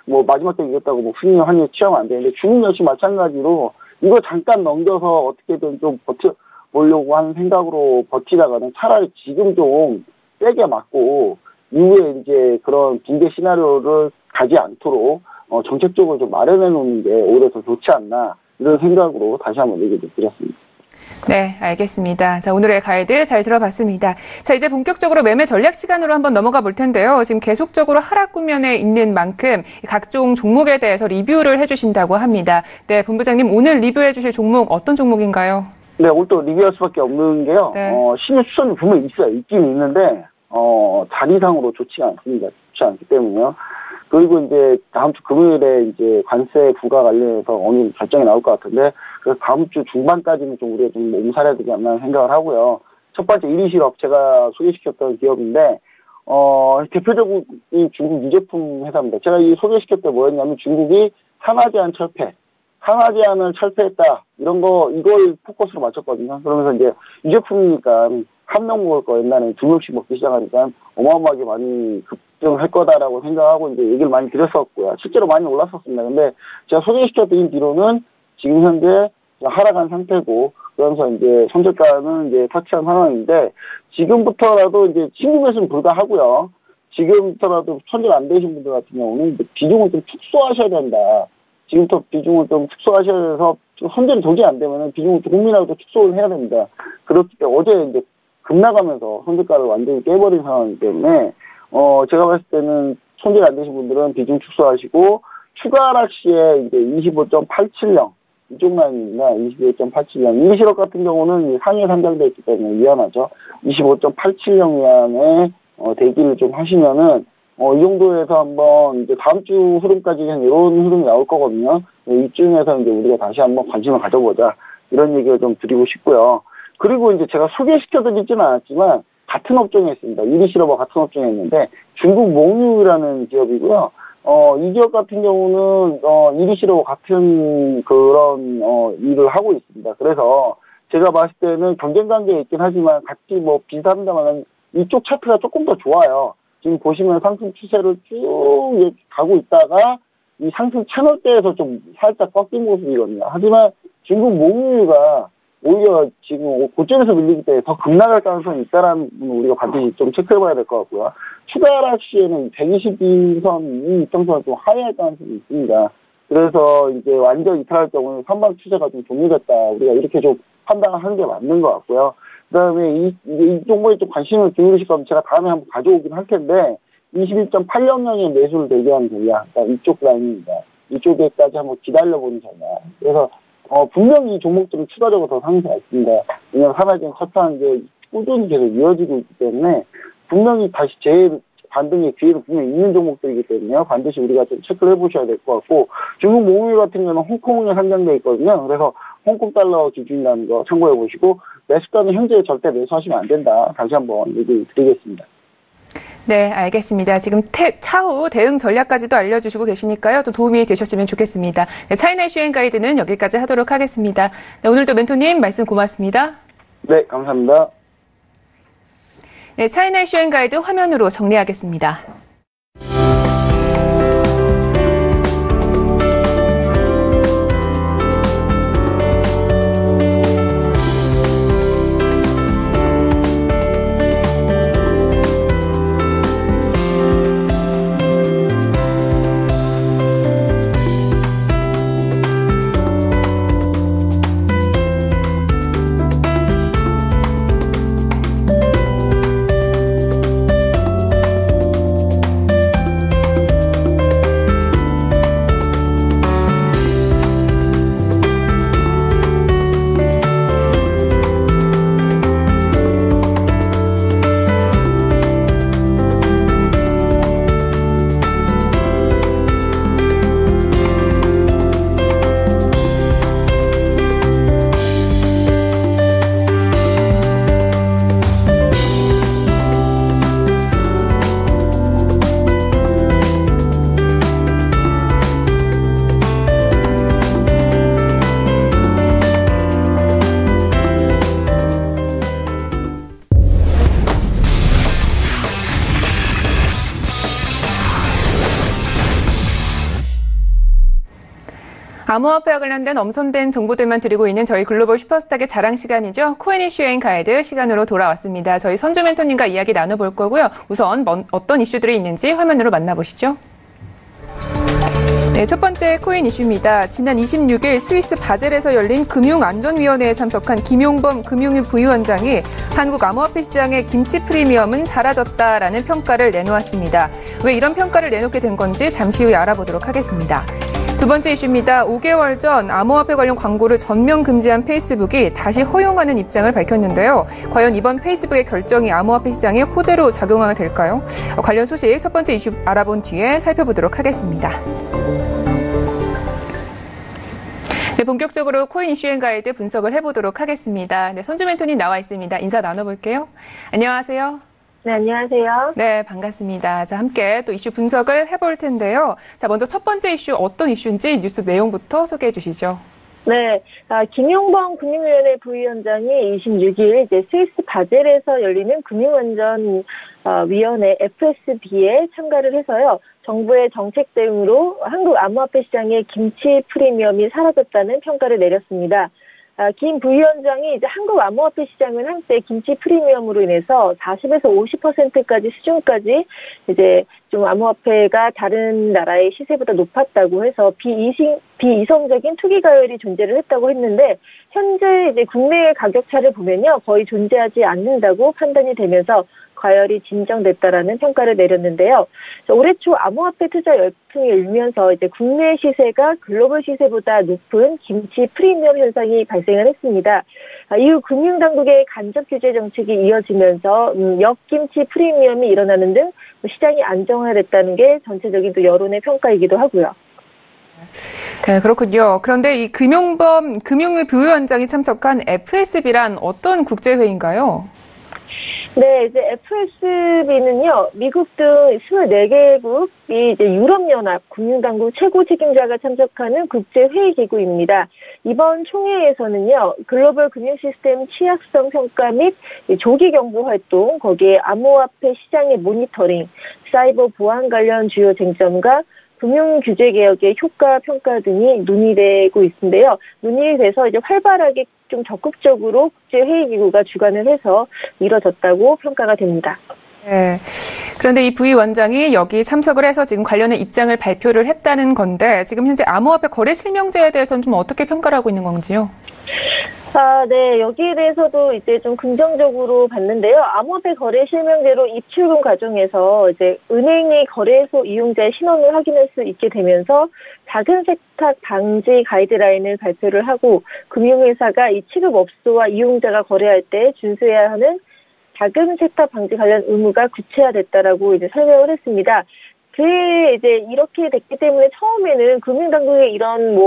[SPEAKER 5] 뭐 마지막 때 이겼다고 뭐 승리 환율 취하면 안 되는데, 중국 역시 마찬가지로 이거 잠깐 넘겨서 어떻게든 좀 버텨보려고 하는 생각으로 버티다가는 차라리 지금 좀 세게 맞고 이후에 이제 그런 붕괴 시나리오를 가지 않도록 정책적으로 좀 마련해 놓는 게 오히려 더 좋지 않나, 이런 생각으로 다시 한번 얘기를 드렸습니다.
[SPEAKER 2] 네, 알겠습니다. 자, 오늘의 가이드 잘 들어봤습니다. 자, 이제 본격적으로 매매 전략 시간으로 한번 넘어가 볼 텐데요. 지금 계속적으로 하락 국면에 있는 만큼 각종 종목에 대해서 리뷰를 해주신다고 합니다. 네, 본부장님, 오늘 리뷰해 주실 종목 어떤 종목인가요?
[SPEAKER 5] 네, 오늘 또 리뷰할 수밖에 없는 게요.
[SPEAKER 2] 네.
[SPEAKER 5] 신규 추천이 분명히 있어요. 있긴 있는데 자리상으로 좋지가 않습니다. 좋지 않기 때문에요. 그리고 이제 다음 주 금요일에 이제 관세 부과 관련해서 어느 결정이 나올 것 같은데, 그래서 다음 주 중반까지는 좀 우리가 좀 몸살해야 되지 않나 생각을 하고요. 첫 번째 1위 실업, 제가 소개시켰던 기업인데, 대표적으로 이 중국 유제품 회사입니다. 제가 이 소개시켰을 때 뭐였냐면, 중국이 산화 제한 철폐, 산화 제한을 철폐했다, 이걸 포커스로 맞췄거든요. 그러면서 이제 유제품이니까 한 명 먹을 거 옛날에 두 명씩 먹기 시작하니까 어마어마하게 많이 급등할 거다라고 생각하고 이제 얘기를 많이 드렸었고요. 실제로 많이 올랐었습니다. 근데 제가 소개시켰던 뒤로는 지금 현재 하락한 상태고, 그러면서 이제 손절가는 이제 터치한 상황인데, 지금부터라도 이제 신규 매수는 불가하고요. 지금부터라도 손절 안 되신 분들 같은 경우는 비중을 좀 축소하셔야 된다. 지금부터 비중을 좀 축소하셔야 돼서 손절이 도저히 안 되면은 비중을 조금이라도 축소를 해야 됩니다. 그렇기 때문에 어제 이제 급락하면서 손절가를 완전히 깨버린 상황이기 때문에, 제가 봤을 때는 손절 안 되신 분들은 비중 축소하시고, 추가 하락 시에 이제 25.870, 이쪽 라인입니다. 25.870. 이리시럽 같은 경우는 상위에 상장되어 있기 때문에 위험하죠. 25.870 위안에 대기를 좀 하시면은, 이 정도에서 한번 이제 다음 주 흐름까지 이런 흐름이 나올 거거든요. 이쯤에서 이제 우리가 다시 한번 관심을 가져보자. 이런 얘기를 좀 드리고 싶고요. 그리고 이제 제가 소개시켜드리지는 않았지만, 같은 업종에 있습니다. 이리시럽과 같은 업종에 있는데, 중국 몽유라는 기업이고요. 이 기업 같은 경우는, 이리시럽과 같은 그런, 일을 하고 있습니다. 그래서 제가 봤을 때는 경쟁 관계에 있긴 하지만 같이 뭐 비슷합니다만 이쪽 차트가 조금 더 좋아요. 지금 보시면 상승 추세를 쭉 가고 있다가 이 상승 채널대에서 좀 살짝 꺾인 모습이거든요. 하지만 중국 몽유가 오히려 지금 고점에서 밀리기 때문에 더 급락할 가능성이 있다라는 부분 우리가 반드시 좀 체크해봐야 될 것 같고요. 추가 하락 시에는 122선 이 이평선을 좀 하회할 가능성이 있습니다. 그래서 이제 완전 이탈할 경우는 선방 추세가 좀 종료됐다. 우리가 이렇게 좀 판단을 하는 게 맞는 것 같고요. 그 다음에 이 종목에 좀 관심을 기울이실 거면 제가 다음에 한번 가져오긴 할 텐데 21.800년의 매수를 대비하는 전략, 그러니까 이쪽 라인입니다. 이쪽에까지 한번 기다려보는 전략. 그래서 분명히 이 종목들은 추가적으로 더 상승할 수 있습니다. 왜냐하면 하나진 첫한 게 꾸준히 계속 이어지고 있기 때문에 분명히 다시 반등의 기회는 분명히 있는 종목들이기 때문에 반드시 우리가 좀 체크를 해보셔야 될 것 같고, 중국 몽유 같은 경우는 홍콩에 상장되어 있거든요. 그래서 홍콩 달러 기준이라는 거 참고해 보시고, 매수가는 현재 절대 매수하시면 안 된다. 다시 한번 얘기 드리겠습니다.
[SPEAKER 2] 네, 알겠습니다. 지금 차후 대응 전략까지도 알려주시고 계시니까요. 또 도움이 되셨으면 좋겠습니다. 네, 차이나 이슈 가이드는 여기까지 하도록 하겠습니다. 네, 오늘도 멘토님 말씀 고맙습니다.
[SPEAKER 5] 네, 감사합니다.
[SPEAKER 2] 네, 차이나 이슈 가이드 화면으로 정리하겠습니다. 암호화폐와 관련된 엄선된 정보들만 드리고 있는 저희 글로벌 슈퍼스탁의 자랑 시간이죠. 코인 이슈 여행 가이드 시간으로 돌아왔습니다. 저희 선주 멘토님과 이야기 나눠볼 거고요. 우선 어떤 이슈들이 있는지 화면으로 만나보시죠. 네, 첫 번째 코인 이슈입니다. 지난 26일 스위스 바젤에서 열린 금융안전위원회에 참석한 김용범 금융위 부위원장이 한국 암호화폐 시장의 김치 프리미엄은 사라졌다라는 평가를 내놓았습니다. 왜 이런 평가를 내놓게 된 건지 잠시 후에 알아보도록 하겠습니다. 두 번째 이슈입니다. 5개월 전 암호화폐 관련 광고를 전면 금지한 페이스북이 다시 허용하는 입장을 밝혔는데요. 과연 이번 페이스북의 결정이 암호화폐 시장에 호재로 작용하게 될까요? 관련 소식 첫 번째 이슈 알아본 뒤에 살펴보도록 하겠습니다. 네, 본격적으로 코인 이슈 앤 가이드 분석을 해보도록 하겠습니다. 네, 선주 멘토님 나와 있습니다. 인사 나눠볼게요. 안녕하세요.
[SPEAKER 6] 네, 안녕하세요.
[SPEAKER 2] 네, 반갑습니다. 자, 함께 또 이슈 분석을 해볼 텐데요. 자, 먼저 첫 번째 이슈 어떤 이슈인지 뉴스 내용부터 소개해 주시죠.
[SPEAKER 6] 네, 김용범 금융위원회 부위원장이 26일 이제 스위스 바젤에서 열리는 금융안전위원회 FSB에 참가를 해서요. 정부의 정책 대응으로 한국 암호화폐 시장의 김치 프리미엄이 사라졌다는 평가를 내렸습니다. 김 부위원장이 이제 한국 암호화폐 시장은 한때 김치 프리미엄으로 인해서 40에서 50%까지 수준까지 이제 좀 암호화폐가 다른 나라의 시세보다 높았다고 해서 비이성적인 투기 가열이 존재를 했다고 했는데 현재 이제 국내 가격 차를 보면요 거의 존재하지 않는다고 판단이 되면서 과열이 진정됐다라는 평가를 내렸는데요. 올해 초 암호화폐 투자 열풍이 일면서 이제 국내 시세가 글로벌 시세보다 높은 김치 프리미엄 현상이 발생을 했습니다. 이후 금융당국의 간접 규제 정책이 이어지면서 역김치 프리미엄이 일어나는 등 시장이 안정화됐다는 게 전체적인 또 여론의 평가이기도 하고요.
[SPEAKER 2] 네, 그렇군요. 그런데 이 금융범 금융위 부위원장이 참석한 FSB란 어떤 국제회의인가요?
[SPEAKER 6] 네, 이제 FSB는요, 미국 등 24개국이 이제 유럽연합 금융당국 최고 책임자가 참석하는 국제회의기구입니다. 이번 총회에서는요, 글로벌 금융시스템 취약성 평가 및 조기경보 활동, 거기에 암호화폐 시장의 모니터링, 사이버 보안 관련 주요 쟁점과 금융규제개혁의 효과 평가 등이 논의되고 있는데요. 논의돼서 이제 활발하게 좀 적극적으로 국제회의기구가 주관을 해서 이뤄졌다고 평가가 됩니다.
[SPEAKER 2] 네. 그런데 이 부위원장이 여기 참석을 해서 지금 관련해 입장을 발표를 했다는 건데 지금 현재 암호화폐 거래 실명제에 대해서는 좀 어떻게 평가를 하고 있는 건지요?
[SPEAKER 6] 네. 여기에 대해서도 이제 좀 긍정적으로 봤는데요. 암호화폐 거래 실명제로 입출금 과정에서 이제 은행이 거래소 이용자의 신원을 확인할 수 있게 되면서 작은 세탁 방지 가이드라인을 발표를 하고 금융회사가 이 취급업소와 이용자가 거래할 때 준수해야 하는 자금 세탁 방지 관련 의무가 구체화됐다라고 이제 설명을 했습니다. 이제 이렇게 됐기 때문에 처음에는 금융당국의 이런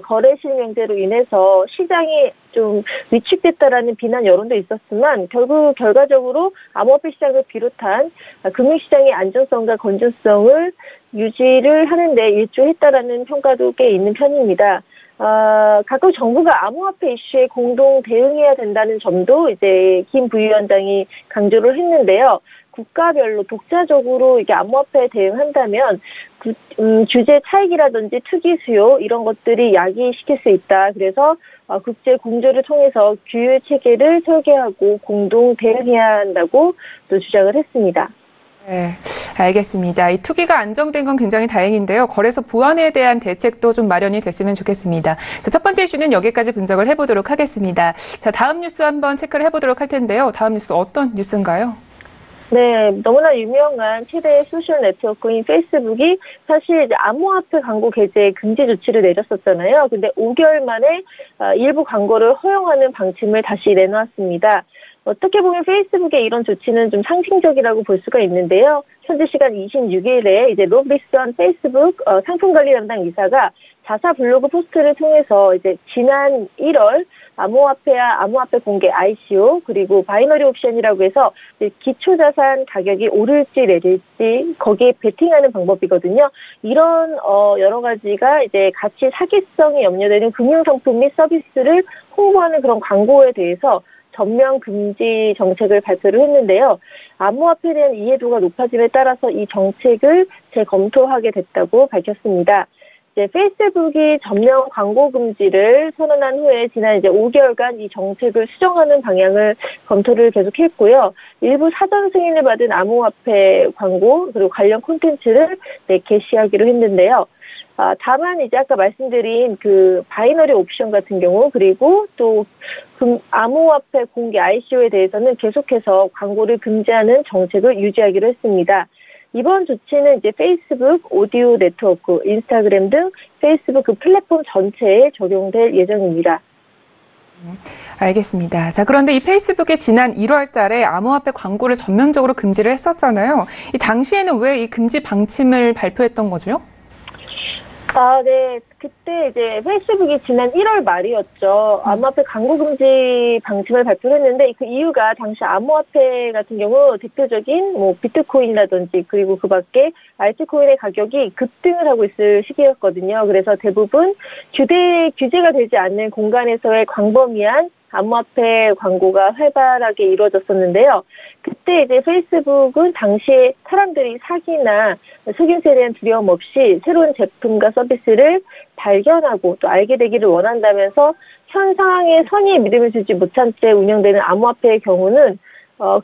[SPEAKER 6] 거래 실명제로 인해서 시장이 좀 위축됐다라는 비난 여론도 있었지만 결과적으로 암호화폐 시장을 비롯한 금융시장의 안정성과 건전성을 유지를 하는데 일조했다라는 평가도 꽤 있는 편입니다. 각국 정부가 암호화폐 이슈에 공동 대응해야 된다는 점도 이제 김 부위원장이 강조를 했는데요. 국가별로 독자적으로 이게 암호화폐에 대응한다면 규제 차익이라든지 투기 수요 이런 것들이 야기시킬 수 있다. 그래서 국제 공조를 통해서 규율 체계를 설계하고 공동 대응해야 한다고 또 주장을 했습니다.
[SPEAKER 2] 네, 알겠습니다. 이 투기가 안정된 건 굉장히 다행인데요. 거래소 보안에 대한 대책도 좀 마련이 됐으면 좋겠습니다. 자, 첫 번째 이슈는 여기까지 분석을 해보도록 하겠습니다. 자, 다음 뉴스 한번 체크를 해보도록 할 텐데요. 다음 뉴스 어떤 뉴스인가요?
[SPEAKER 6] 네, 너무나 유명한 최대 소셜 네트워크인 페이스북이 사실 이제 암호화폐 광고 게재 금지 조치를 내렸었잖아요. 근데 5개월 만에 일부 광고를 허용하는 방침을 다시 내놓았습니다. 어떻게 보면 페이스북의 이런 조치는 좀 상징적이라고 볼 수가 있는데요. 현지 시간 26일에 이제 롭 리슨 페이스북 상품관리 담당 이사가 자사 블로그 포스트를 통해서 이제 지난 1월 암호화폐와 암호화폐 공개 ICO 그리고 바이너리 옵션이라고 해서 기초자산 가격이 오를지 내릴지 거기에 베팅하는 방법이거든요. 이런 여러 가지가 이제 가치 사기성이 염려되는 금융상품 및 서비스를 홍보하는 그런 광고에 대해서 전면 금지 정책을 발표를 했는데요. 암호화폐에 대한 이해도가 높아짐에 따라서 이 정책을 재검토하게 됐다고 밝혔습니다. 이제 페이스북이 전면 광고 금지를 선언한 후에 지난 이제 5개월간 이 정책을 수정하는 방향을 검토를 계속했고요. 일부 사전 승인을 받은 암호화폐 광고 그리고 관련 콘텐츠를 게시하기로 했는데요. 다만 이제 아까 말씀드린 그 바이너리 옵션 같은 경우 그리고 또 암호화폐 공개 ICO에 대해서는 계속해서 광고를 금지하는 정책을 유지하기로 했습니다. 이번 조치는 이제 페이스북, 오디오 네트워크, 인스타그램 등 페이스북 그 플랫폼 전체에 적용될 예정입니다.
[SPEAKER 2] 알겠습니다. 자, 그런데 이 페이스북이 지난 1월 달에 암호화폐 광고를 전면적으로 금지를 했었잖아요. 이 당시에는 왜 이 금지 방침을 발표했던 거죠?
[SPEAKER 6] 네. 그때 이제 페이스북이 지난 1월 말이었죠. 암호화폐 광고 금지 방침을 발표를 했는데 그 이유가 당시 암호화폐 같은 경우 대표적인 비트코인이라든지 그리고 그 밖에 알트코인의 가격이 급등을 하고 있을 시기였거든요. 그래서 대부분 규제가 되지 않는 공간에서의 광범위한 암호화폐 광고가 활발하게 이루어졌었는데요. 그때 이제 페이스북은 당시에 사람들이 사기나 속임수에 대한 두려움 없이 새로운 제품과 서비스를 발견하고 또 알게 되기를 원한다면서 현 상황에 선의의 믿음을 주지 못한 채 운영되는 암호화폐의 경우는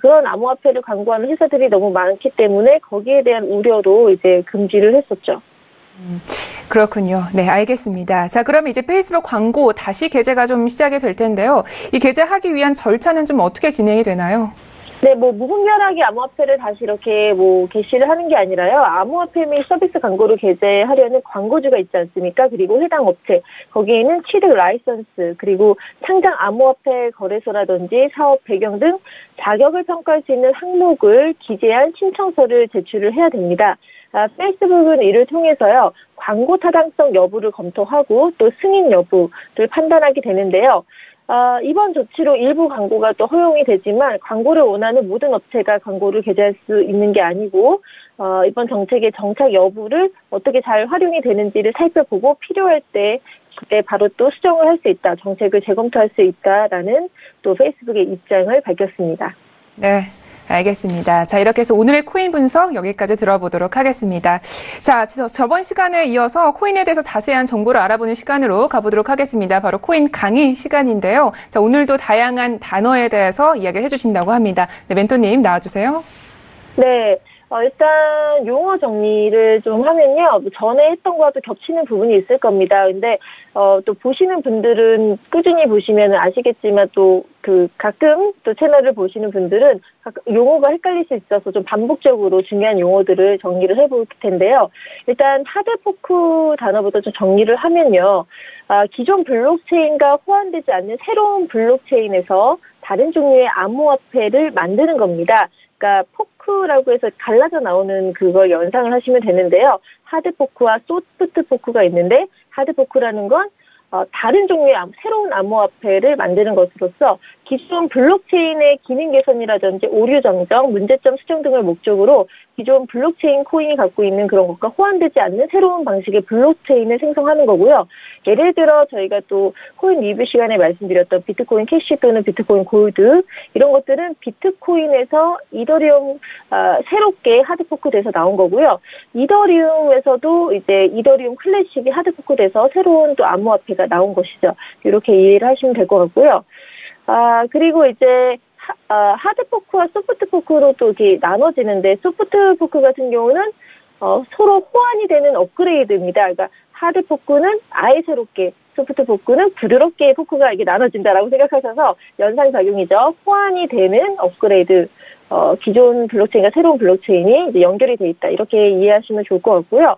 [SPEAKER 6] 그런 암호화폐를 광고하는 회사들이 너무 많기 때문에 거기에 대한 우려로 이제 금지를 했었죠.
[SPEAKER 2] 그렇군요. 네, 알겠습니다. 자, 그럼 이제 페이스북 광고 다시 게재가 좀 시작이 될 텐데요. 이 게재하기 위한 절차는 좀 어떻게 진행이 되나요?
[SPEAKER 6] 네, 무분별하게 암호화폐를 다시 이렇게 게시를 하는 게 아니라요. 암호화폐 및 서비스 광고를 게재하려는 광고주가 있지 않습니까? 그리고 해당 업체, 거기에는 취득 라이선스, 그리고 상장 암호화폐 거래소라든지 사업 배경 등 자격을 평가할 수 있는 항목을 기재한 신청서를 제출을 해야 됩니다. 페이스북은 이를 통해서요, 광고 타당성 여부를 검토하고 또 승인 여부를 판단하게 되는데요. 이번 조치로 일부 광고가 또 허용이 되지만 광고를 원하는 모든 업체가 광고를 게재할 수 있는 게 아니고 이번 정책의 정착 여부를 어떻게 잘 활용이 되는지를 살펴보고 필요할 때 그때 바로 또 수정을 할 수 있다. 정책을 재검토할 수 있다라는 또 페이스북의 입장을 밝혔습니다.
[SPEAKER 2] 네. 알겠습니다. 자, 이렇게 해서 오늘의 코인 분석 여기까지 들어보도록 하겠습니다. 자, 저번 시간에 이어서 코인에 대해서 자세한 정보를 알아보는 시간으로 가보도록 하겠습니다. 바로 코인 강의 시간인데요. 자, 오늘도 다양한 단어에 대해서 이야기를 해주신다고 합니다. 네, 멘토님 나와주세요.
[SPEAKER 6] 네. 일단 용어 정리를 좀 하면요. 전에 했던 거와 또 겹치는 부분이 있을 겁니다. 근데 또 보시는 분들은 꾸준히 보시면 아시겠지만 또 가끔 또 채널을 보시는 분들은 용어가 헷갈릴 수 있어서 좀 반복적으로 중요한 용어들을 정리를 해볼 텐데요. 일단 하드포크 단어부터 좀 정리를 하면요. 기존 블록체인과 호환되지 않는 새로운 블록체인에서 다른 종류의 암호화폐를 만드는 겁니다. 그러니까 포크라고 해서 갈라져 나오는 그걸 연상을 하시면 되는데요. 하드포크와 소프트포크가 있는데 하드포크라는 건 다른 종류의 새로운 암호화폐를 만드는 것으로서 기존 블록체인의 기능 개선이라든지 오류 정정, 문제점 수정 등을 목적으로 기존 블록체인 코인이 갖고 있는 그런 것과 호환되지 않는 새로운 방식의 블록체인을 생성하는 거고요. 예를 들어 저희가 또 코인 리뷰 시간에 말씀드렸던 비트코인 캐시 또는 비트코인 골드 이런 것들은 비트코인에서 이더리움 새롭게 하드포크 돼서 나온 거고요. 이더리움에서도 이제 이더리움 클래식이 하드포크 돼서 새로운 또 암호화폐가 나온 것이죠. 이렇게 이해를 하시면 될 것 같고요. 그리고 이제 하드포크와 소프트포크로 또 이렇게 나눠지는데 소프트포크 같은 경우는 서로 호환이 되는 업그레이드입니다. 그러니까 하드포크는 아예 새롭게, 소프트포크는 부드럽게 포크가 이게 나눠진다라고 생각하셔서 연상작용이죠. 호환이 되는 업그레이드, 기존 블록체인과 새로운 블록체인이 이제 연결이 돼 있다. 이렇게 이해하시면 좋을 것 같고요.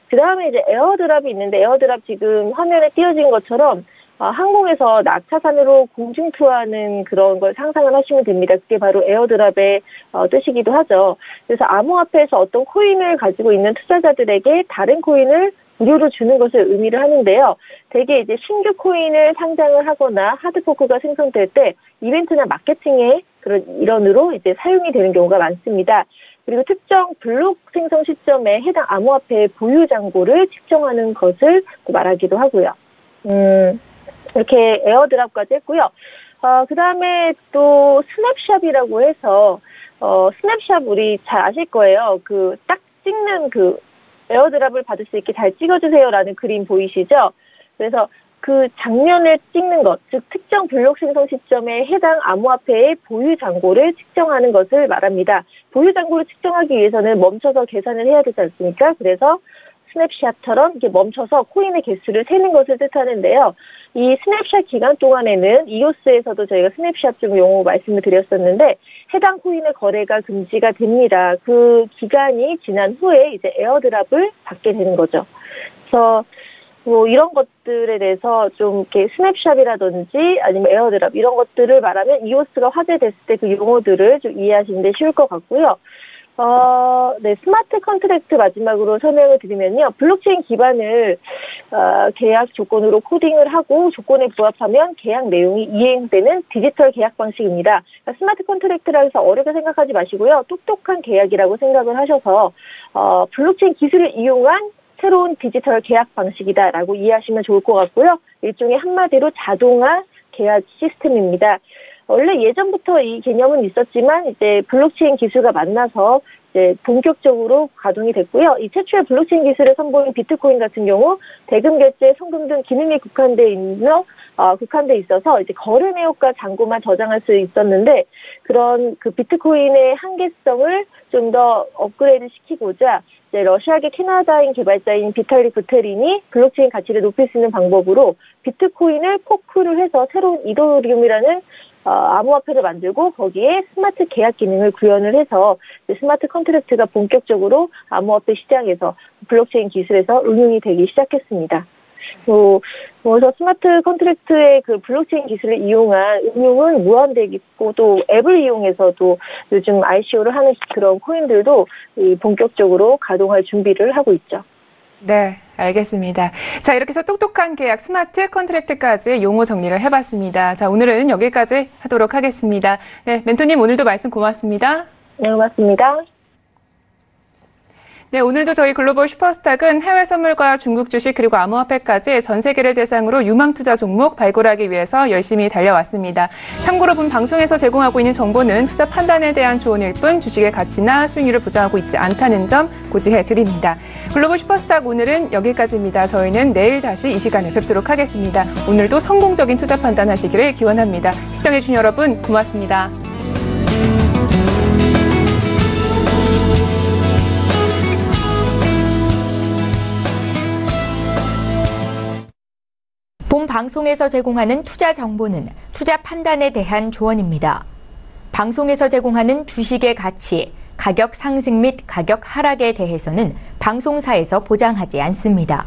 [SPEAKER 6] 그 다음에 이제 에어드랍이 있는데 에어드랍 지금 화면에 띄어진 것처럼 항공에서 낙하산으로 공중투하는 그런 걸 상상을 하시면 됩니다. 그게 바로 에어드랍의 뜻이기도 하죠. 그래서 암호화폐에서 어떤 코인을 가지고 있는 투자자들에게 다른 코인을 무료로 주는 것을 의미를 하는데요. 대개 이제 신규 코인을 상장을 하거나 하드포크가 생성될 때 이벤트나 마케팅의 그런 일환으로 이제 사용이 되는 경우가 많습니다. 그리고 특정 블록 생성 시점에 해당 암호화폐의 보유 잔고를 측정하는 것을 말하기도 하고요. 이렇게 에어드랍까지 했고요. 그 다음에 또 스냅샷이라고 해서, 스냅샷 우리 잘 아실 거예요. 딱 찍는 에어드랍을 받을 수 있게 잘 찍어주세요라는 그림 보이시죠? 그래서 그 장면을 찍는 것, 즉 특정 블록 생성 시점에 해당 암호화폐의 보유 잔고를 측정하는 것을 말합니다. 보유 잔고를 측정하기 위해서는 멈춰서 계산을 해야 되지 않습니까? 그래서 스냅샷처럼 이렇게 멈춰서 코인의 개수를 세는 것을 뜻하는데요. 이 스냅샷 기간 동안에는 이오스에서도 저희가 스냅샷 좀 용어 말씀을 드렸었는데 해당 코인의 거래가 금지가 됩니다. 그 기간이 지난 후에 이제 에어드랍을 받게 되는 거죠. 그래서 이런 것들에 대해서 좀 이렇게 스냅샷이라든지 아니면 에어드랍 이런 것들을 말하면 이오스가 화제됐을 때 그 용어들을 좀 이해하시는데 쉬울 것 같고요. 네, 스마트 컨트랙트 마지막으로 설명을 드리면요. 블록체인 기반을 계약 조건으로 코딩을 하고 조건에 부합하면 계약 내용이 이행되는 디지털 계약 방식입니다. 그러니까 스마트 컨트랙트라 해서 어렵게 생각하지 마시고요. 똑똑한 계약이라고 생각을 하셔서 블록체인 기술을 이용한 새로운 디지털 계약 방식이다라고 이해하시면 좋을 것 같고요. 일종의 한마디로 자동화 계약 시스템입니다. 원래 예전부터 이 개념은 있었지만 이제 블록체인 기술과 만나서 이제 본격적으로 가동이 됐고요. 이 최초의 블록체인 기술을 선보인 비트코인 같은 경우 대금 결제, 송금 등 기능이 국한돼 있어서 이제 거래 내역과 잔고만 저장할 수 있었는데 그런 그 비트코인의 한계성을 좀 더 업그레이드 시키고자 이제 러시아계 캐나다인 개발자인 비탈리 부테린이 블록체인 가치를 높일 수 있는 방법으로 비트코인을 포크를 해서 새로운 이더리움이라는 암호화폐를 만들고 거기에 스마트 계약 기능을 구현을 해서 스마트 컨트랙트가 본격적으로 암호화폐 시장에서 블록체인 기술에서 응용이 되기 시작했습니다. 그래서 스마트 컨트랙트의 그 블록체인 기술을 이용한 응용은 무한대기고 또 앱을 이용해서도 요즘 ICO를 하는 그런 코인들도 본격적으로 가동할 준비를 하고 있죠.
[SPEAKER 2] 네, 알겠습니다. 자, 이렇게 해서 똑똑한 계약 스마트 컨트랙트까지 용어 정리를 해봤습니다. 자, 오늘은 여기까지 하도록 하겠습니다. 네, 멘토님 오늘도 말씀 고맙습니다.
[SPEAKER 6] 네, 고맙습니다.
[SPEAKER 2] 네, 오늘도 저희 글로벌 슈퍼스탁은 해외 선물과 중국 주식 그리고 암호화폐까지 전 세계를 대상으로 유망 투자 종목 발굴하기 위해서 열심히 달려왔습니다. 참고로 본 방송에서 제공하고 있는 정보는 투자 판단에 대한 조언일 뿐 주식의 가치나 수익률을 보장하고 있지 않다는 점 고지해 드립니다. 글로벌 슈퍼스탁 오늘은 여기까지입니다. 저희는 내일 다시 이 시간에 뵙도록 하겠습니다. 오늘도 성공적인 투자 판단하시기를 기원합니다. 시청해주신 여러분 고맙습니다.
[SPEAKER 1] 본 방송에서 제공하는 투자 정보는 투자 판단에 대한 조언입니다. 방송에서 제공하는 주식의 가치, 가격 상승 및 가격 하락에 대해서는 방송사에서 보장하지 않습니다.